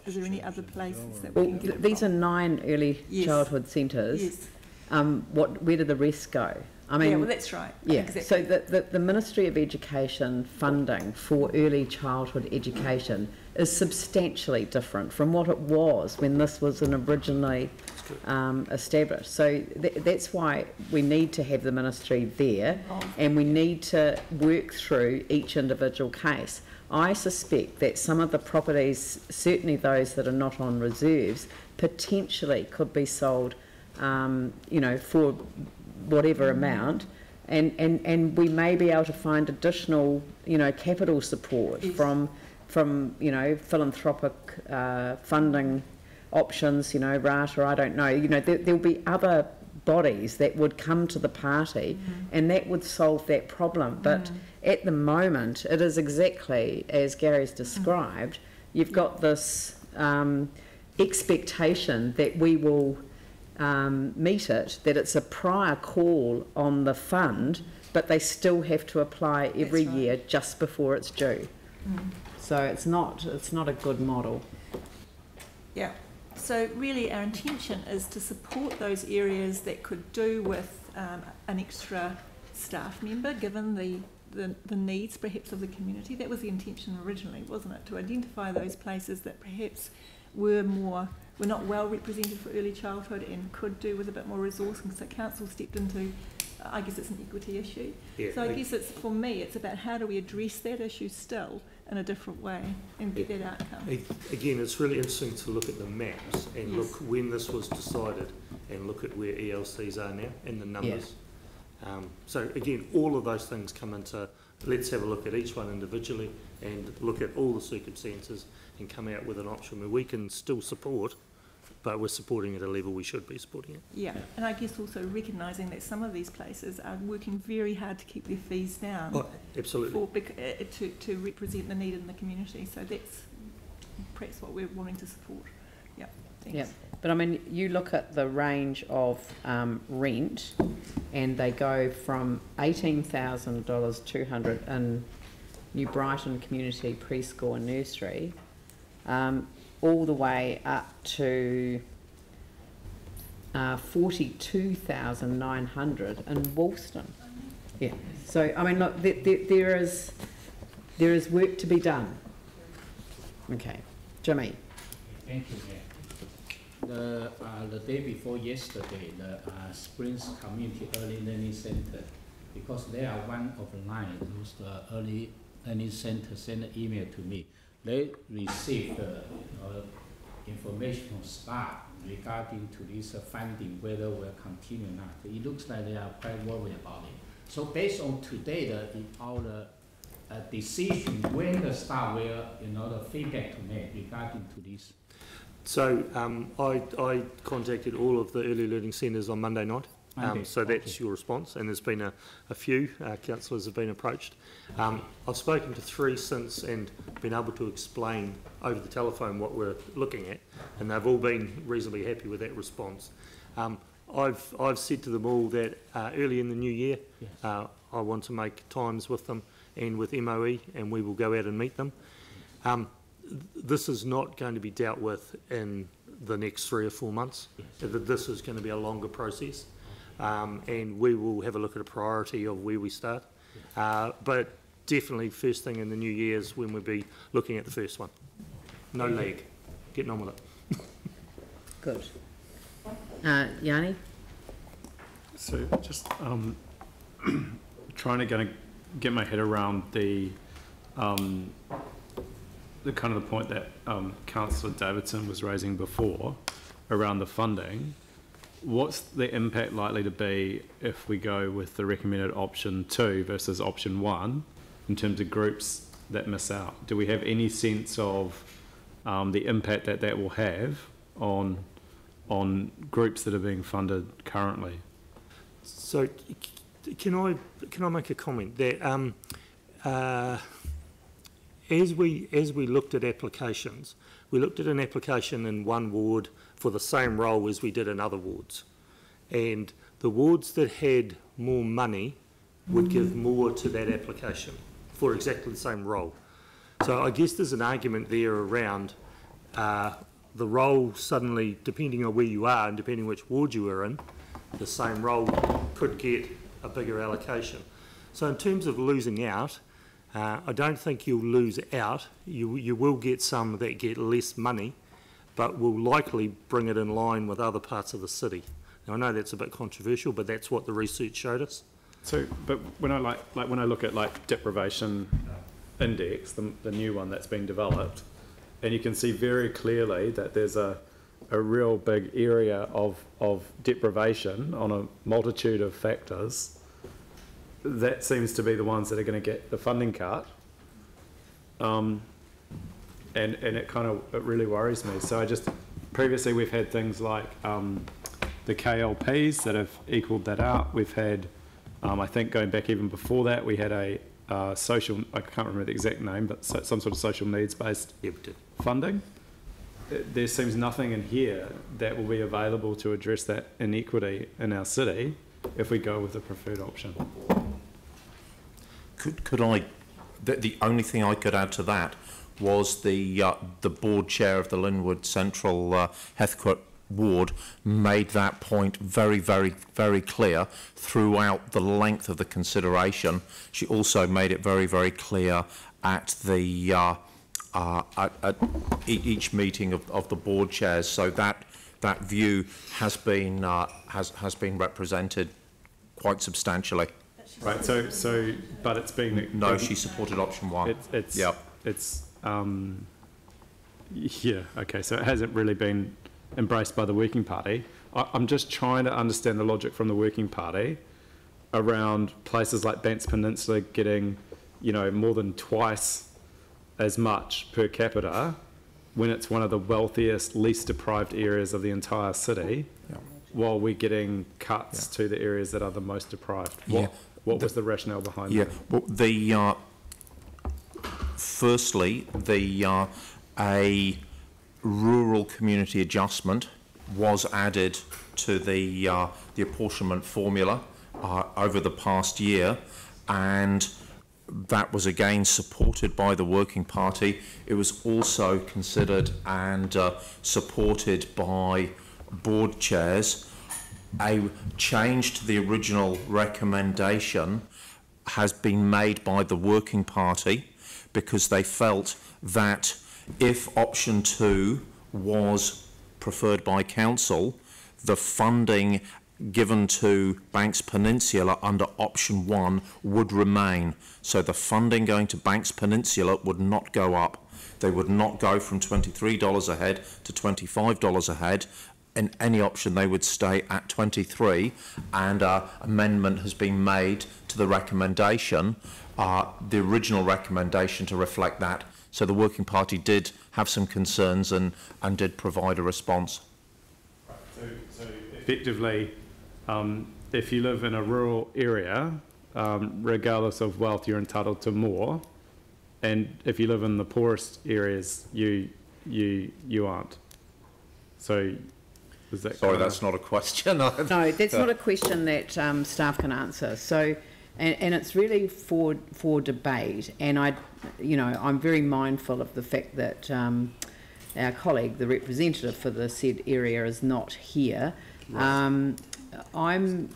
Is there any other places that we can get it these from? are 9 early childhood centres. Yes. Where do the rest go? I mean, yeah, well, that's right. Yeah. Exactly. So the Ministry of Education funding for early childhood education is substantially different from what it was when this was originally established. So that's why we need to have the ministry there, and we need to work through each individual case. I suspect that some of the properties, certainly those that are not on reserves, potentially could be sold, you know, for whatever amount, and we may be able to find additional, you know, capital support from you know, philanthropic funding options, you know, RATA, I don't know, you know, there'll be other bodies that would come to the party and that would solve that problem. But at the moment, it is exactly as Gary's described. You've got this expectation that we will meet it, that it's a prior call on the fund, but they still have to apply every year just before it's due. So it's not a good model. Yeah. So really our intention is to support those areas that could do with an extra staff member, given the needs perhaps of the community. That was the intention originally, wasn't it? To identify those places that perhaps were not well represented for early childhood and could do with a bit more resourcing. So council stepped into, I guess it's an equity issue. Yeah, so I guess it's, for me, it's about how do we address that issue still in a different way and get that outcome. Again, it's really interesting to look at the maps and look when this was decided and look at where ELCs are now and the numbers. So again, all of those things come into, let's have a look at each one individually and look at all the circumstances and come out with an option where we can still support, but we're supporting at a level we should be supporting it. Yeah, and I guess also recognising that some of these places are working very hard to keep their fees down. Oh, absolutely. To represent the need in the community. So that's perhaps what we're wanting to support. Yeah, thanks. Yeah, but I mean, you look at the range of rent, and they go from $18,200 in New Brighton Community Preschool and Nursery, all the way up to $42,900 in Woolston. Yeah. So I mean, look, there is work to be done. Okay, Jimmy. Thank you, Mayor. The day before yesterday, the Springs Community Early Learning Center, because they are one of the line, those early learning center sent an email to me. They received information from staff regarding to this funding, whether we'll continue or not. It looks like they are quite worried about it. So based on today, our decision when the staff will, the feedback to make regarding to this. So I contacted all of the early learning centres on Monday night. So that's your response, and there's been a few councillors have been approached. I've spoken to 3 since and been able to explain over the telephone what we're looking at, and they've all been reasonably happy with that response. I've said to them all that early in the new year, I want to make times with them and with MOE, and we will go out and meet them. This is not going to be dealt with in the next 3 or 4 months. This is going to be a longer process. And we will have a look at a priority of where we start. But definitely first thing in the new year is when we'll be looking at the first one. No lag. Getting on with it. Good. Yanni? So just trying to get my head around the kind of the point that Councillor Davidson was raising before around the funding. What's the impact likely to be if we go with the recommended option 2 versus option 1 in terms of groups that miss out? Do we have any sense of the impact that will have on groups that are being funded currently? So can I make a comment that as we looked at applications, we looked at an application in one ward for the same role as we did in other wards, and the wards that had more money would give more to that application for exactly the same role. So I guess there's an argument there around the role suddenly, depending on where you are and depending which ward you are in, the same role could get a bigger allocation. So in terms of losing out, I don't think you'll lose out. You will get some that get less money, but will likely bring it in line with other parts of the city. Now, I know that's a bit controversial, but that's what the research showed us. So, but when I when I look at deprivation index, the new one that's been developed, and you can see very clearly that there's a real big area of deprivation on a multitude of factors. That seems to be the ones that are going to get the funding cut. And it really worries me. So previously we've had things like the KLPs that have equalled that out. We've had, I think going back even before that, we had a social, I can't remember the exact name, but some sort of social needs-based funding. There seems nothing in here that will be available to address that inequity in our city if we go with the preferred option. Could I? The only thing I could add to that was the board chair of the Linwood Central Heathcote ward made that point very, very, very clear throughout the length of the consideration. She also made it very, very clear at the at each meeting of the board chairs. So that view has been represented quite substantially. Right. So, but it's been no. She supported option one. Yeah. Okay. So it hasn't really been embraced by the Working Party. I'm just trying to understand the logic from the Working Party around places like Banks Peninsula getting, more than twice as much per capita when it's one of the wealthiest, least deprived areas of the entire city, while we're getting cuts to the areas that are the most deprived. What was the rationale behind that? Well, firstly, a rural community adjustment was added to the apportionment formula over the past year, and that was again supported by the Working Party. It was also considered and supported by board chairs. A change to the original recommendation has been made by the Working Party because they felt that if option 2 was preferred by council, the funding given to Banks Peninsula under option 1 would remain. So the funding going to Banks Peninsula would not go up. They would not go from $23 a head to $25 a head. In any option, they would stay at 23, and amendment has been made to the recommendation, the original recommendation, to reflect that. So the Working Party did have some concerns and did provide a response. Right. So effectively, if you live in a rural area, regardless of wealth, you're entitled to more, and if you live in the poorest areas, you aren't. So. Sorry, that's not a question. No, that's not a question that staff can answer. So, and it's really for debate. And I'm very mindful of the fact that our colleague, the representative for the said area, is not here. Right. I'm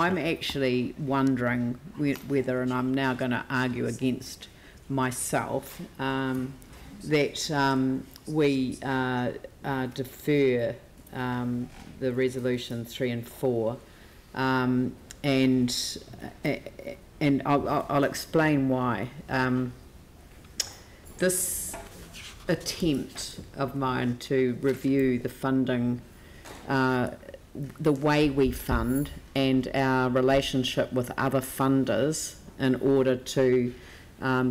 actually wondering whether, and I'm now going to argue against myself, that we defer the resolutions 3 and 4, and I'll explain why. This attempt of mine to review the funding, the way we fund, and our relationship with other funders in order to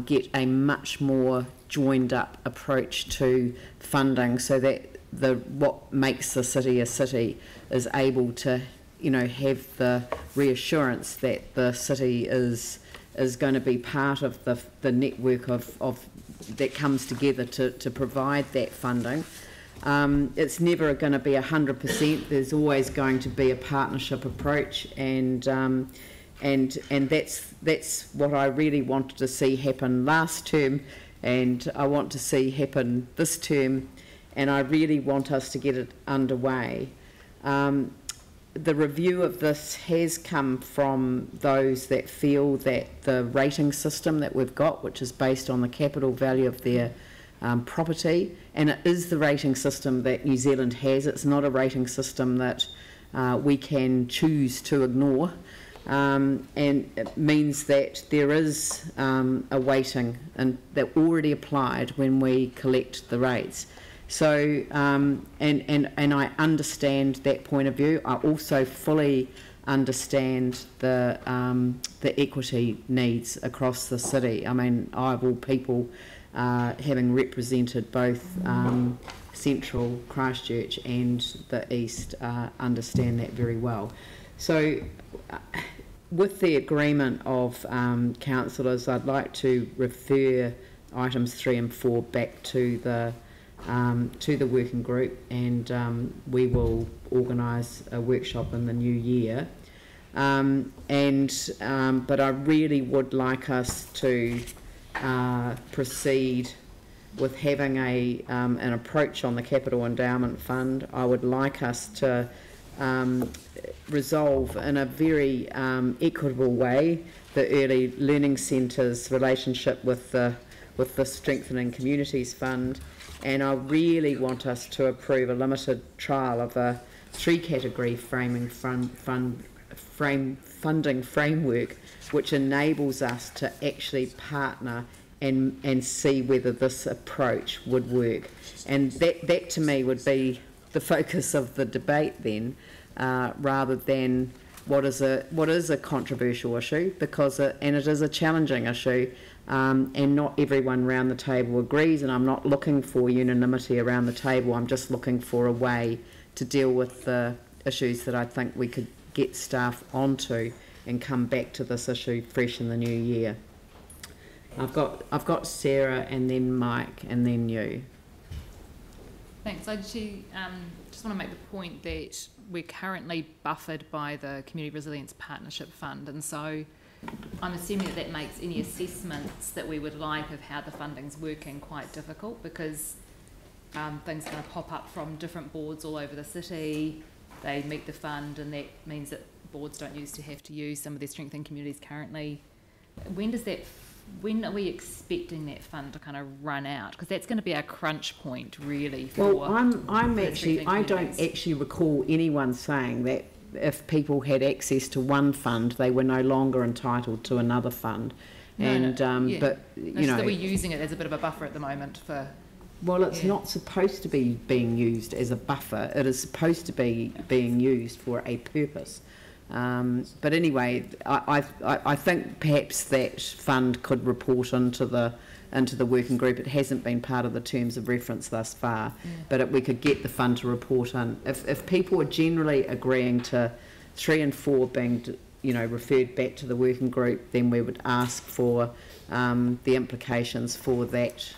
get a much more joined up approach to funding, so that what makes the city a city is able to, have the reassurance that the city is going to be part of the network of that comes together to provide that funding. It's never going to be 100%. There's always going to be a partnership approach, and that's what I really wanted to see happen last term, and I want to see happen this term. And I really want us to get it underway. the review of this has come from those that feel that the rating system that we've got, which is based on the capital value of their property, and it is the rating system that New Zealand has. It's not a rating system that we can choose to ignore, and it means that there is a weighting and that already applied when we collect the rates. So and I understand that point of view. I also fully understand the equity needs across the city. I mean, I of all people, having represented both central Christchurch and the east, understand that very well. So with the agreement of councillors, I'd like to refer items 3 and 4 back to the working group, and we will organise a workshop in the new year. But I really would like us to proceed with having an approach on the Capital Endowment Fund. I would like us to resolve in a very equitable way the early learning centres relationship with the Strengthening Communities Fund, and I really want us to approve a limited trial of a 3-category funding framework, which enables us to actually partner and see whether this approach would work. And that to me would be the focus of the debate then, rather than what is a controversial issue, because it is a challenging issue, and not everyone around the table agrees, and I'm not looking for unanimity around the table. I'm just looking for a way to deal with the issues that I think we could get staff onto and come back to this issue fresh in the new year. I've got Sarah and then Mike and then you. Thanks. I just want to make the point that we're currently buffered by the Community Resilience Partnership Fund, and so I'm assuming that makes any assessments that we would like of how the funding's working quite difficult, because things are going to pop up from different boards all over the city. They meet the fund, and that means that boards don't have to use some of their strengthening communities currently. When are we expecting that fund to kind of run out? Because that's going to be our crunch point, really. Well, I don't actually recall anyone saying that if people had access to one fund, they were no longer entitled to another fund. But that we're using it as a bit of a buffer at the moment for. Well, it's not supposed to be being used as a buffer. It is supposed to be being used for a purpose. But anyway, I think perhaps that fund could report into the working group. It hasn't been part of the terms of reference thus far, but we could get the fund to report in. If people are generally agreeing to 3 and 4 being referred back to the working group, then we would ask for the implications for that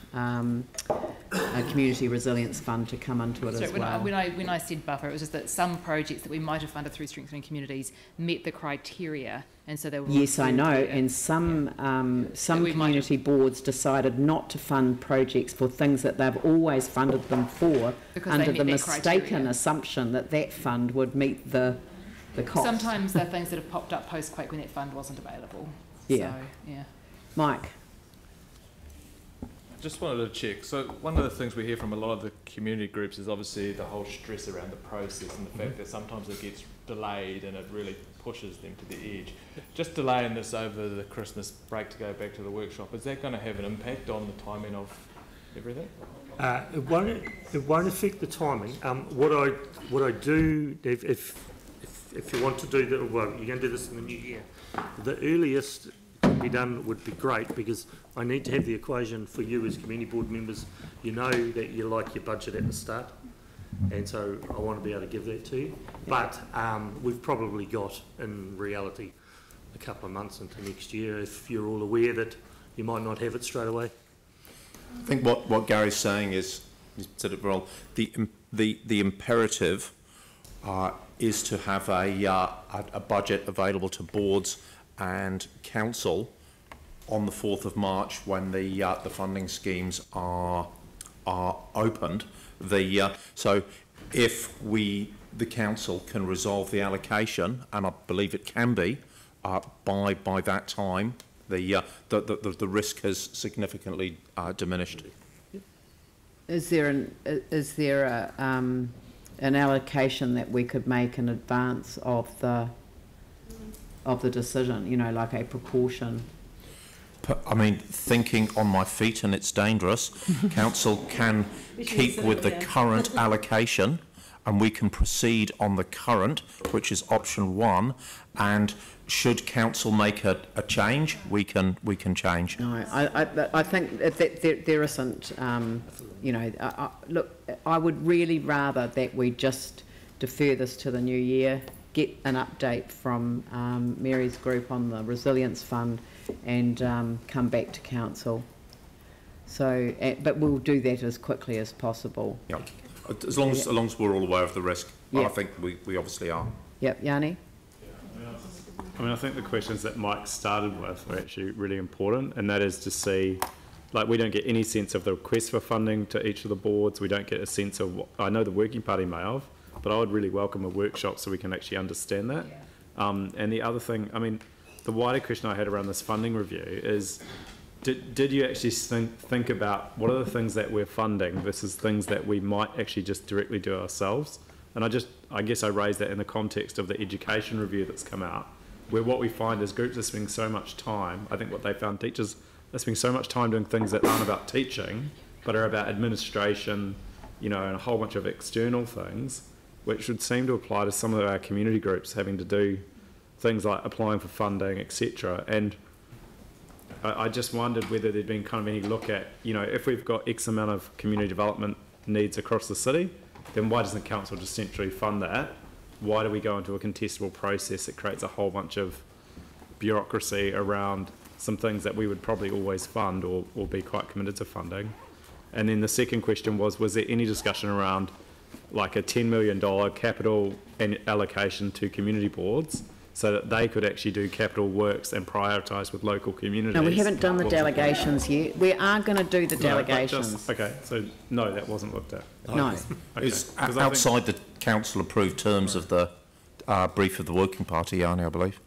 Community Resilience Fund to come into it as well. When I said buffer, it was just that some projects that we might have funded through Strengthening Communities met the criteria, and so they were. Yes, I know, and some community boards decided not to fund projects for things that they've always funded them for, under the mistaken assumption that fund would meet the cost. Sometimes they're things that have popped up post-quake when that fund wasn't available. Yeah. So, yeah. Mike. Just wanted to check. So one of the things we hear from a lot of the community groups is obviously the whole stress around the process and the fact that sometimes it gets delayed and it really pushes them to the edge. Just delaying this over the Christmas break to go back to the workshop, is that going to have an impact on the timing of everything? It won't affect the timing. What I do, if you want to do that, well, you're going to do this in the new year. The earliest can be done would be great, because I need to have the equation for you as community board members. You know that you like your budget at the start, and so I want to be able to give that to you. But we've probably got, in reality, a couple of months into next year, if you're all aware that you might not have it straight away. I think what Gary's saying is, he's said it well, the imperative is to have a budget available to boards and council on the 4th of March when the funding schemes are opened. So if we the council can resolve the allocation, and I believe it can be, by that time, the risk has significantly diminished. Is there an allocation that we could make in advance of the decision? You know, like a proportion. I mean, thinking on my feet, and it's dangerous. Council can keep with the current allocation, and we can proceed on the current, which is option 1. And should council make a change, we can change. No, I think that there isn't. You know, look, I would really rather that we just defer this to the new year, get an update from Mary's group on the resilience fund, and come back to council. So, but we'll do that as quickly as possible. Yeah, as long as we're all aware of the risk. Yep. I think we obviously are. Yep, Yanni. I mean, I think the questions that Mike started with are actually really important, and that is to see, like, we don't get any sense of the request for funding to each of the boards. We don't get a sense of what, I know the working party may have, but I would really welcome a workshop so we can actually understand that. And the other thing, I mean, the wider question I had around this funding review is, did you actually think about what are the things that we're funding versus things that we might actually just directly do ourselves? And I guess I raised that in the context of the education review that's come out, where what we find is groups are spending so much time, I think what they found, teachers are spending so much time doing things that aren't about teaching, but are about administration, you know, and a whole bunch of external things, which would seem to apply to some of our community groups having to do things like applying for funding, etc. And I just wondered whether there'd been kind of any look at, you know, if we've got X amount of community development needs across the city, then why doesn't council just centrally fund that? Why do we go into a contestable process that creates a whole bunch of bureaucracy around some things that we would probably always fund or be quite committed to funding? And then the second question was there any discussion around like a $10 million capital allocation to community boards so that they could actually do capital works and prioritise with local communities? No, we haven't done the delegations yet. We are going to do the delegations. Okay, so no, that wasn't looked at. No. Okay. It's outside the council-approved terms of the brief of the working party, Arnie, I believe.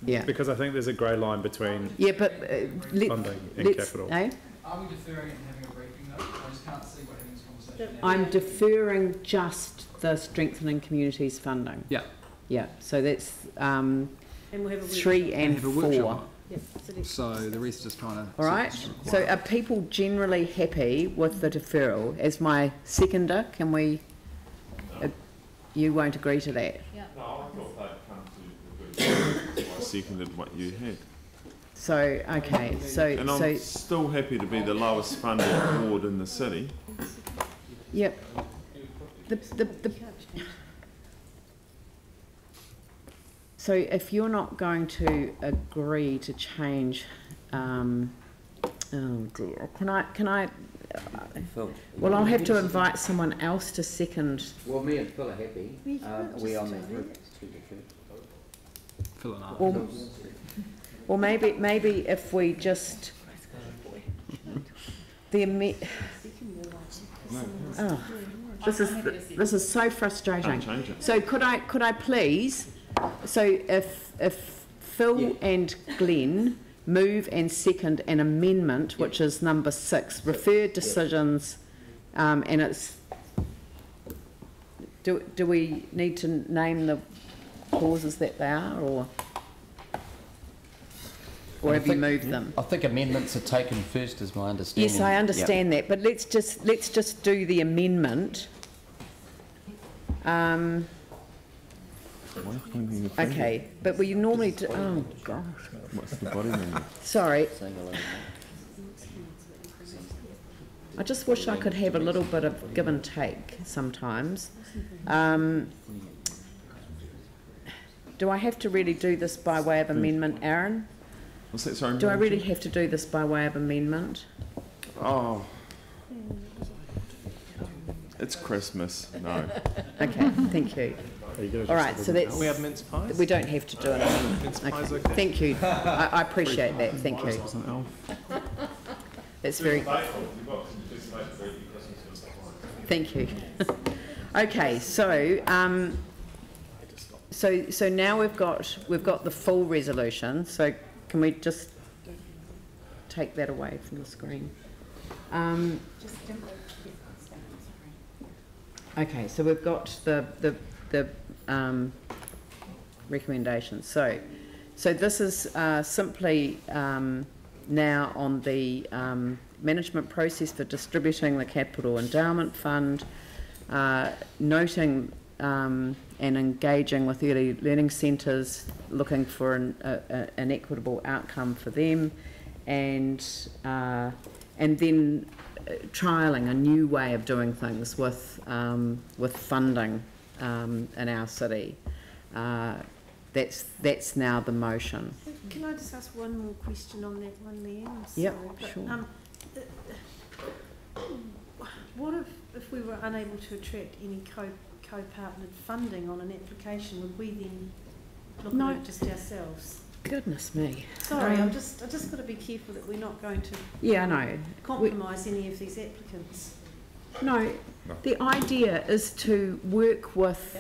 Yeah. Because I think there's a grey line between funding and capital. Eh? Are we deferring and having a briefing though? I just can't see what having this conversation. I'm deferring just the strengthening communities funding. Yeah. Yeah, so that's And we'll have a 3 and 4. Yep. So the rest is trying to... All right, so are people generally happy with the deferral? As my seconder, can we... you won't agree to that? No, I thought they'd come to I seconded what you had. So, okay, so... And I'm still happy to be the lowest funded board in the city. Yep. So if you're not going to agree to change, oh dear, can I? Well, I'll have to invite someone else to second. Well, me and Phil are happy. We on that group. Phil and I. Well, maybe if we just this is so frustrating. So could I please? So if Phil and Glenn move and second an amendment, which is number 6, referred decisions, and it's, do we need to name the clauses that they are, or have you moved them? I think amendments are taken first, is my understanding. Yes, I understand that, but let's just do the amendment. Okay, but we normally do, oh gosh. What's the body name? Sorry. I just wish I could have a little bit of give and take sometimes. Do I have to really do this by way of amendment, Aaron? What's that, sorry? Do I really have to do this by way of amendment? Oh. It's Christmas, no. Okay, thank you. All right, so that's... We have mince pies? We don't have to do an amendment. Mince pies, okay. Thank you. I appreciate that, thank you. That's very... Thank you. Okay, so so now we've got the full resolution. So can we just take that away from the screen? Okay, so we've got the recommendations. So this is simply now on the management process for distributing the Capital Endowment Fund, noting and engaging with early learning centres, looking for an equitable outcome for them, and then trialling a new way of doing things with funding in our city. That's now the motion. Can I just ask one more question on that one, Leanne? Yep, sure. What if we were unable to attract any co-partnered funding on an application? Would we then look at it just ourselves? Goodness me. Sorry, I just got to be careful that we're not going to compromise any of these applicants. No, the idea is to work with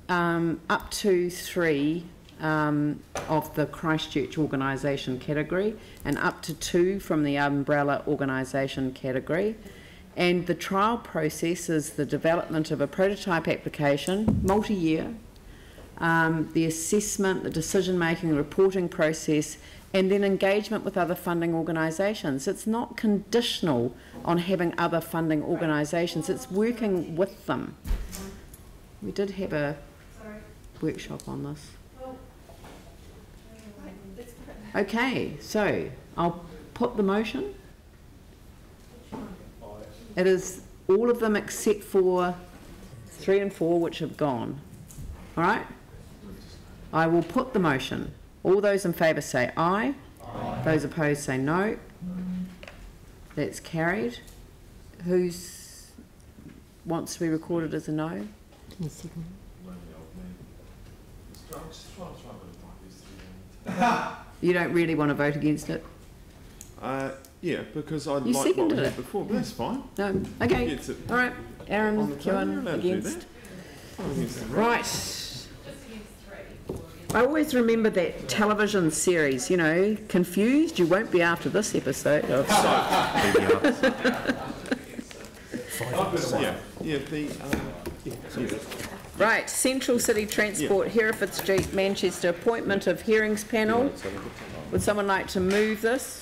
up to 3 of the Christchurch organisation category and up to 2 from the umbrella organisation category. And the trial process is the development of a prototype application, multi-year, the assessment, the decision-making, the reporting process, and then engagement with other funding organisations. It's not conditional on having other funding organisations, it's working with them. We did have a workshop on this. Okay, so I'll put the motion. It is all of them except for 3 and 4, which have gone. All right? I will put the motion. All those in favour say aye. Aye. Those opposed say no. That's carried. Who wants to be recorded as a no? You don't really want to vote against it? Yeah, because I You like what seconded we it. had before, but that's fine. No. Okay. All right. Aaron, Kieran, against. Right. I always remember that television series, you know, Confused. You won't be after this episode. Of Right, Central City Transport, Hereford Street, Manchester, appointment of hearings panel. Would someone like to move this?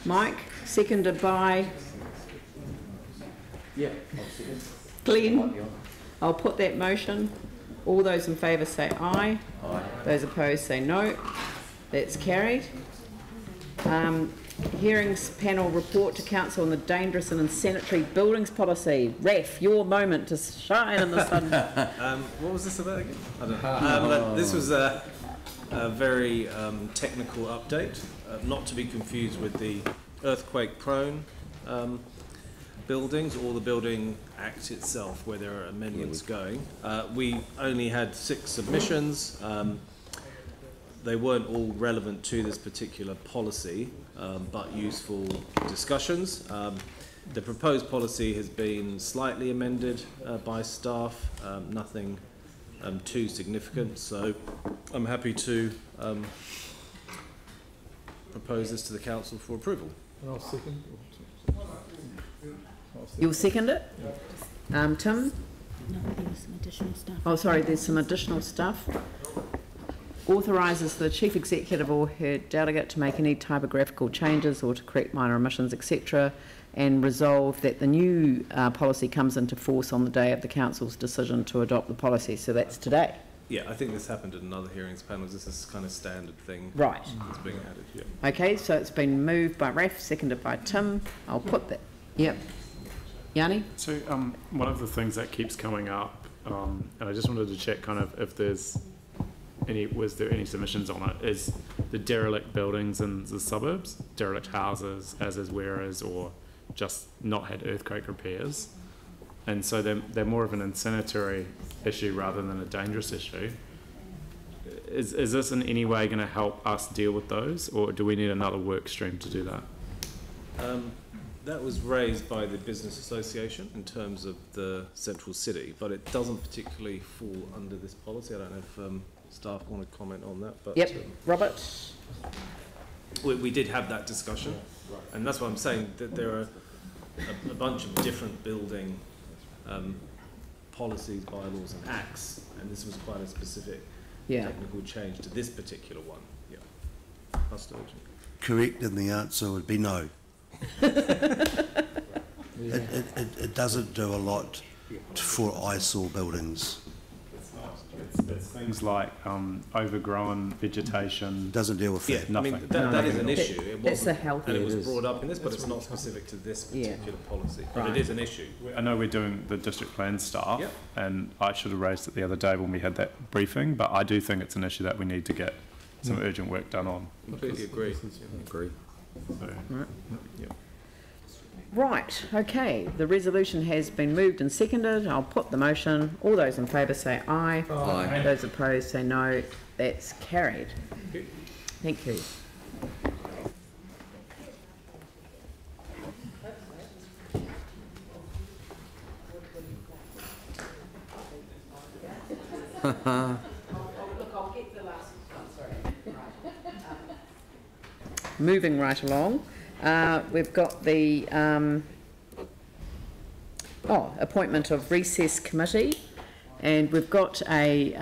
Mike, seconded by Glenn. I'll put that motion. All those in favour say aye. Aye. Those opposed say no. That's carried. Hearings panel report to council on the dangerous and unsanitary buildings policy. Raf, your moment to shine in the sun. What was this about again? I don't know. This was a very technical update, not to be confused with the earthquake-prone buildings or the Building Act itself, where there are amendments going. We only had 6 submissions. They weren't all relevant to this particular policy, but useful discussions. The proposed policy has been slightly amended by staff, nothing too significant, so I'm happy to propose this to the council for approval. And I'll second. You'll second it? Tim? No, there was some additional stuff. Oh, sorry, there's some additional stuff. Authorises the Chief Executive or her delegate to make any typographical changes or to correct minor omissions, etc., and resolve that the new policy comes into force on the day of the Council's decision to adopt the policy. So that's today. Yeah, I think this happened in other hearings panels. This is kind of standard thing. Right. That's being added, yeah. Okay, so it's been moved by Raf, seconded by Tim. I'll put that. Yep. Yanni? So one of the things that keeps coming up, and I just wanted to check kind of if there's was there any submissions on it, is the derelict buildings in the suburbs, derelict houses, as is, where is, or just not had earthquake repairs. And so they're more of an insanitary issue rather than a dangerous issue. Is this in any way going to help us deal with those, or do we need another work stream to do that? That was raised by the Business Association in terms of the central city, but it doesn't particularly fall under this policy. I don't know if staff want to comment on that. But yep, Robert? We did have that discussion, and that's what I'm saying, that there are a bunch of different building policies, bylaws and acts, and this was quite a specific technical change to this particular one. Yeah. Correct, and the answer would be no. It doesn't do a lot for eyesore buildings. It's things like overgrown vegetation. Doesn't deal with that. I mean, that is an issue. It's a health. And it was brought up in this, but it's not specific to this particular policy. But it is an issue. I know we're doing the district plan stuff, and I should have raised it the other day when we had that briefing, but I do think it's an issue that we need to get some urgent work done on. Completely agree. Agree. So, Right, okay, the resolution has been moved and seconded. I'll put the motion. All those in favour say aye. Aye. Those opposed say no. That's carried. Thank you. Moving right along. We've got the appointment of recess committee, and we've got a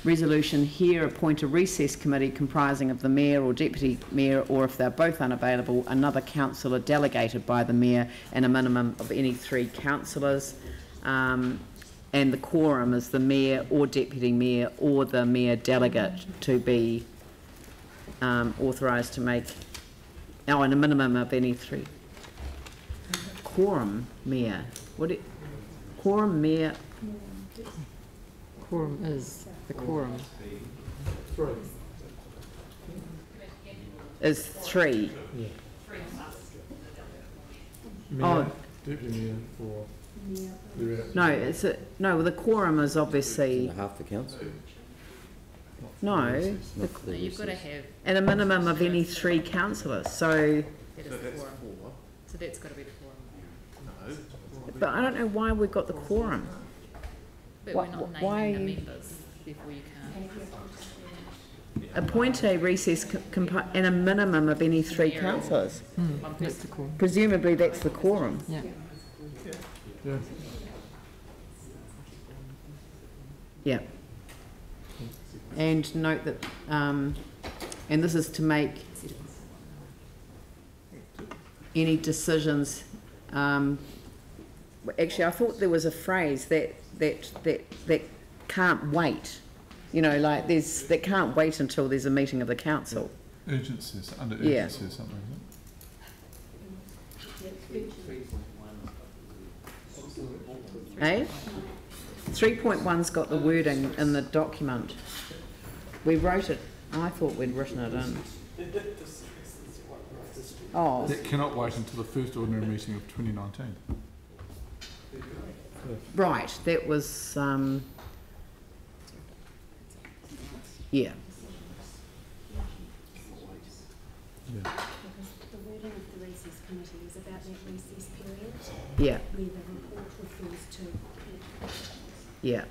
resolution here: appoint a recess committee comprising of the mayor or deputy mayor, or if they're both unavailable, another councillor delegated by the mayor, and a minimum of any 3 councillors. And the quorum is the mayor or deputy mayor or the mayor delegate to be authorised to make. And a minimum of any 3. Quorum mayor. Quorum mayor. Quorum is the quorum. Is 3. Yeah. Oh. Deputy mayor for. No, the quorum is obviously Half the council. no. You've got to have. And a minimum of any 3 councillors. So. That is the quorum. So that's got to be the quorum. But I don't know why we've got the quorum. But we're not naming the members, therefore you can't. Appoint a recess and a minimum of any 3 councillors. That's the quorum. Presumably that's the quorum. Yeah. Yeah. Yeah. And note that, and this is to make any decisions. Actually, I thought there was a phrase that can't wait. You know, like that can't wait until there's a meeting of the council. Urgencies, under urgency or something, isn't it? 3.1's got the wording in the document. We wrote it. I thought we'd written it in. Oh. That cannot wait until the first ordinary meeting of 2019. Right, that was, yeah. Because the wording of the recess committee is about that recess period. Yeah. Where the report refers to. Yeah.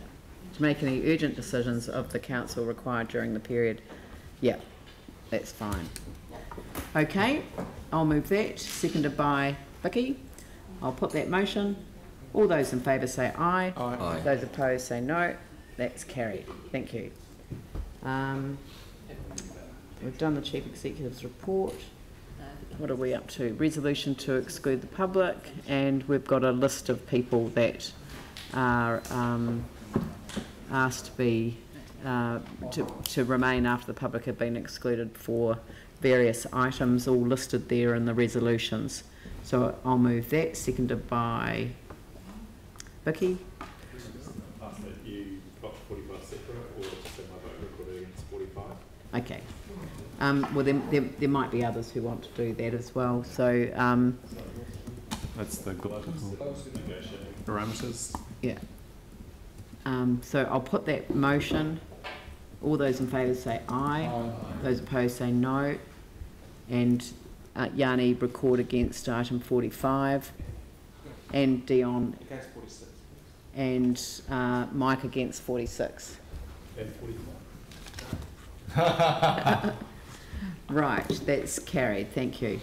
To make any urgent decisions of the council required during the period. Yeah, that's fine. Okay, I'll move that. Seconded by Vicky. I'll put that motion. All those in favour say aye. Aye. Aye. Those opposed say no. That's carried. Thank you. We've done the Chief Executive's report. What are we up to? Resolution to exclude the public, and we've got a list of people that are asked to be to remain after the public have been excluded for various items, all listed there in the resolutions. So I'll move that. Seconded by Vicky. Ask that you got 45 separate, or just have my vote recorded against 45. Okay. Well, there might be others who want to do that as well. So that's the global negotiating parameters. Yeah. So I'll put that motion. All those in favour say aye. Those opposed say no. And Yanni record against item 45, and Dion Against 46. and Mike against 46. And 45. Right, that's carried. Thank you.